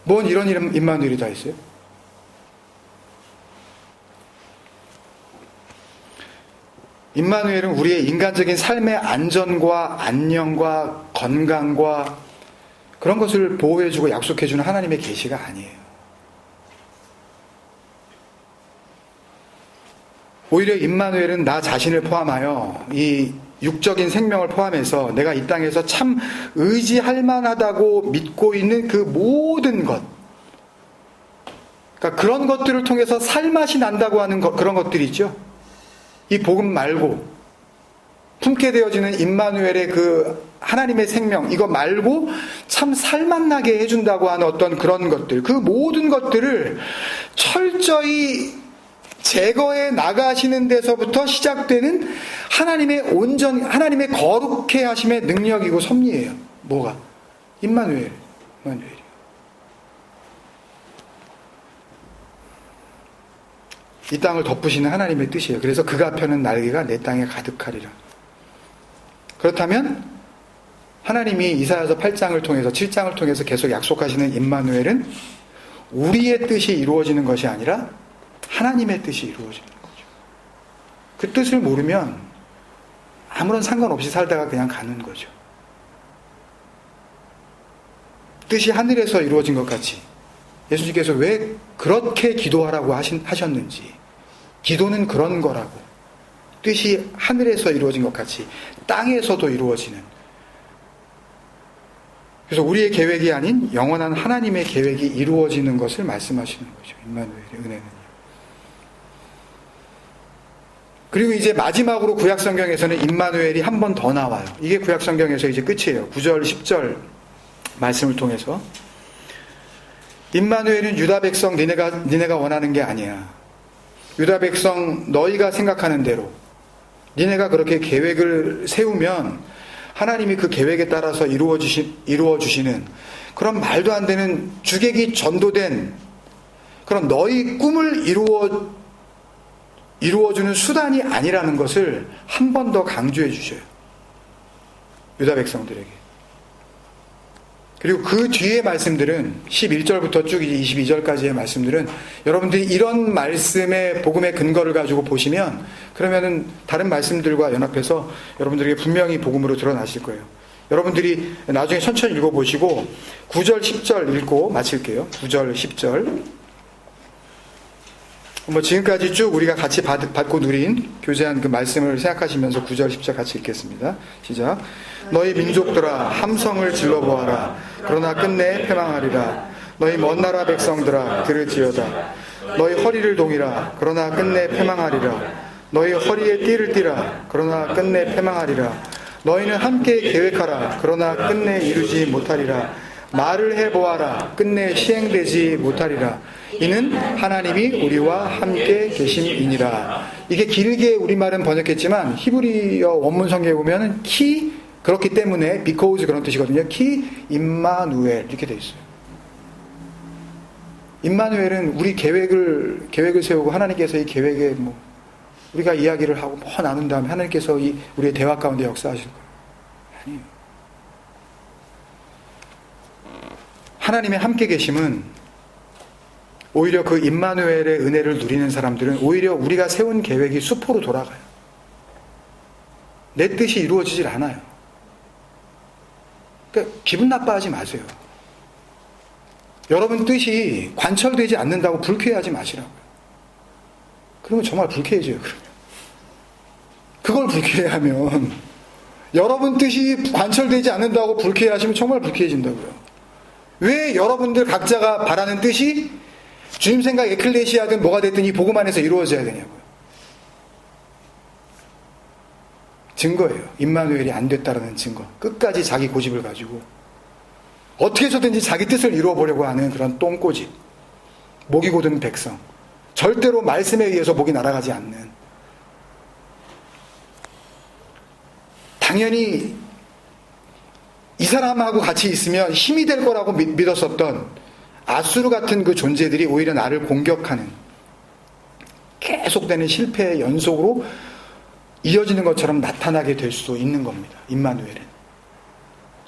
뭔 이런 임마누엘이 다 있어요? 임마누엘은 우리의 인간적인 삶의 안전과 안녕과 건강과 그런 것을 보호해주고 약속해주는 하나님의 계시가 아니에요. 오히려 임마누엘은 나 자신을 포함하여 이 육적인 생명을 포함해서 내가 이 땅에서 참 의지할 만하다고 믿고 있는 그 모든 것, 그러니까 그런 것들을 통해서 살맛이 난다고 하는 그런 것들이 있죠. 이 복음 말고 품게 되어지는 임마누엘의 그 하나님의 생명, 이거 말고 참 살맛나게 해준다고 하는 어떤 그런 것들, 그 모든 것들을 철저히 제거해 나가시는 데서부터 시작되는 하나님의 거룩해 하심의 능력이고 섭리예요. 뭐가? 임마누엘이. 이 땅을 덮으시는 하나님의 뜻이에요. 그래서 그가 펴는 날개가 내 땅에 가득하리라. 그렇다면 하나님이 이사야서 8장을 통해서 7장을 통해서 계속 약속하시는 임마누엘은 우리의 뜻이 이루어지는 것이 아니라 하나님의 뜻이 이루어지는 거죠. 그 뜻을 모르면 아무런 상관없이 살다가 그냥 가는 거죠. 뜻이 하늘에서 이루어진 것 같이 예수님께서 왜 그렇게 기도하라고 하셨는지, 기도는 그런 거라고, 뜻이 하늘에서 이루어진 것 같이 땅에서도 이루어지는, 그래서 우리의 계획이 아닌 영원한 하나님의 계획이 이루어지는 것을 말씀하시는 거죠. 임마누엘의 은혜는. 그리고 이제 마지막으로 구약성경에서는 임마누엘이 한 번 더 나와요. 이게 구약성경에서 이제 끝이에요. 9절, 10절 말씀을 통해서. 임마누엘은 유다 백성 니네가 원하는 게 아니야. 유다 백성 너희가 생각하는 대로 니네가 그렇게 계획을 세우면 하나님이 그 계획에 따라서 이루어 주시는 그런 말도 안 되는 주객이 전도된 그런 너희 꿈을 이루어주는 수단이 아니라는 것을 한 번 더 강조해 주셔요. 유다 백성들에게. 그리고 그 뒤에 말씀들은 11절부터 쭉 22절까지의 말씀들은 여러분들이 이런 말씀의 복음의 근거를 가지고 보시면 그러면은 다른 말씀들과 연합해서 여러분들에게 분명히 복음으로 드러나실 거예요. 여러분들이 나중에 천천히 읽어보시고 9절 10절 읽고 마칠게요. 9절 10절 지금까지 쭉 우리가 같이 받고 누린 교제한 그 말씀을 생각하시면서 9절 10절 같이 읽겠습니다. 시작. 너희 민족들아 함성을 질러보아라. 그러나 끝내 패망하리라. 너희 먼 나라 백성들아 들을지어다. 너희 허리를 동이라. 그러나 끝내 패망하리라. 너희 허리에 띠를 띠라. 그러나 끝내 패망하리라. 너희는 함께 계획하라. 그러나 끝내 이루지 못하리라. 말을 해보아라. 끝내 시행되지 못하리라. 이는 하나님이 우리와 함께 계심이니라. 이게 길게 우리말은 번역했지만 히브리어 원문 성경에 보면 그렇기 때문에 because 그런 뜻이거든요. 임마누엘 이렇게 돼 있어요. 임마누엘은 우리 계획을 세우고 하나님께서 이 계획에 우리가 이야기를 하고 나눈 다음에 하나님께서 우리의 대화 가운데 역사하실 거예요. 아니에요. 하나님의 함께 계심은 오히려 그 임마누엘의 은혜를 누리는 사람들은 오히려 우리가 세운 계획이 수포로 돌아가요. 내 뜻이 이루어지질 않아요. 그러니까 기분 나빠하지 마세요. 여러분 뜻이 관철되지 않는다고 불쾌해하지 마시라고요. 그러면 정말 불쾌해져요. 그걸 불쾌해하면 여러분 뜻이 관철되지 않는다고 불쾌해하시면 정말 불쾌해진다고요. 왜 여러분들 각자가 바라는 뜻이 주님 생각 에클레시아든 뭐가 됐든 이 복음 안에서 이루어져야 되냐고요. 증거예요. 임마누엘이 안 됐다라는 증거. 끝까지 자기 고집을 가지고 어떻게 해서든지 자기 뜻을 이루어보려고 하는 그런 똥꼬집. 목이 고든 백성. 절대로 말씀에 의해서 목이 날아가지 않는. 당연히 이 사람하고 같이 있으면 힘이 될 거라고 믿었었던 아수르 같은 그 존재들이 오히려 나를 공격하는 계속되는 실패의 연속으로 이어지는 것처럼 나타나게 될 수 있는 겁니다. 임마누엘은.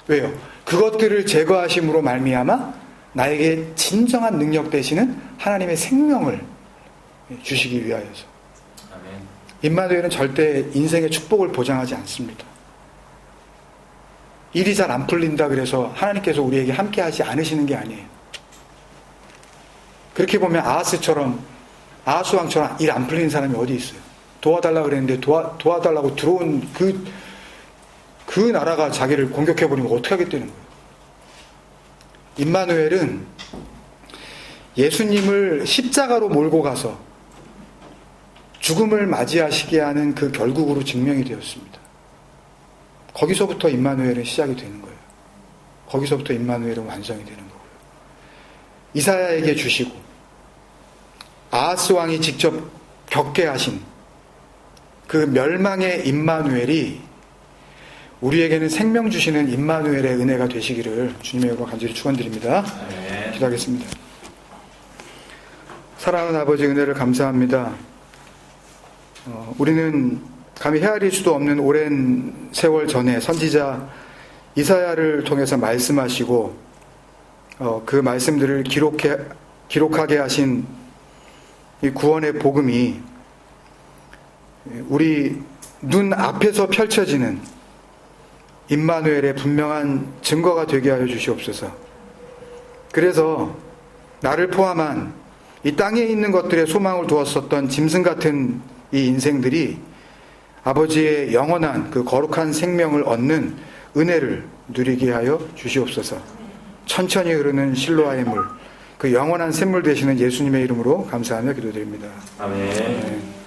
왜요? 그것들을 제거하심으로 말미암아 나에게 진정한 능력 되시는 하나님의 생명을 주시기 위하여서. 임마누엘은 절대 인생의 축복을 보장하지 않습니다. 일이 잘 안 풀린다 그래서 하나님께서 우리에게 함께 하지 않으시는 게 아니에요. 그렇게 보면 아하스 왕처럼 일 안 풀리는 사람이 어디 있어요? 도와달라고 그랬는데 도와달라고 들어온 그 나라가 자기를 공격해버리면 어떻게 하겠다는 거예요? 임마누엘은 예수님을 십자가로 몰고 가서 죽음을 맞이하시게 하는 그 결국으로 증명이 되었습니다. 거기서부터 임마누엘은 시작이 되는 거예요. 거기서부터 임마누엘은 완성이 되는 거고요. 이사야에게 주시고 아하스 왕이 직접 겪게 하신 그 멸망의 임마누엘이 우리에게는 생명 주시는 임마누엘의 은혜가 되시기를 주님의 이름으로 간절히 축원드립니다. 기도하겠습니다. 사랑하는 아버지, 은혜를 감사합니다. 우리는 감히 헤아릴 수도 없는 오랜 세월 전에 선지자 이사야를 통해서 말씀하시고 그 말씀들을 기록하게 하신 이 구원의 복음이 우리 눈 앞에서 펼쳐지는 임마누엘의 분명한 증거가 되게 하여 주시옵소서. 그래서 나를 포함한 이 땅에 있는 것들에 소망을 두었었던 짐승 같은 이 인생들이 아버지의 영원한 그 거룩한 생명을 얻는 은혜를 누리게 하여 주시옵소서. 천천히 흐르는 실로아의 물, 그 영원한 샘물 되시는 예수님의 이름으로 감사하며 기도드립니다. 아멘. 네.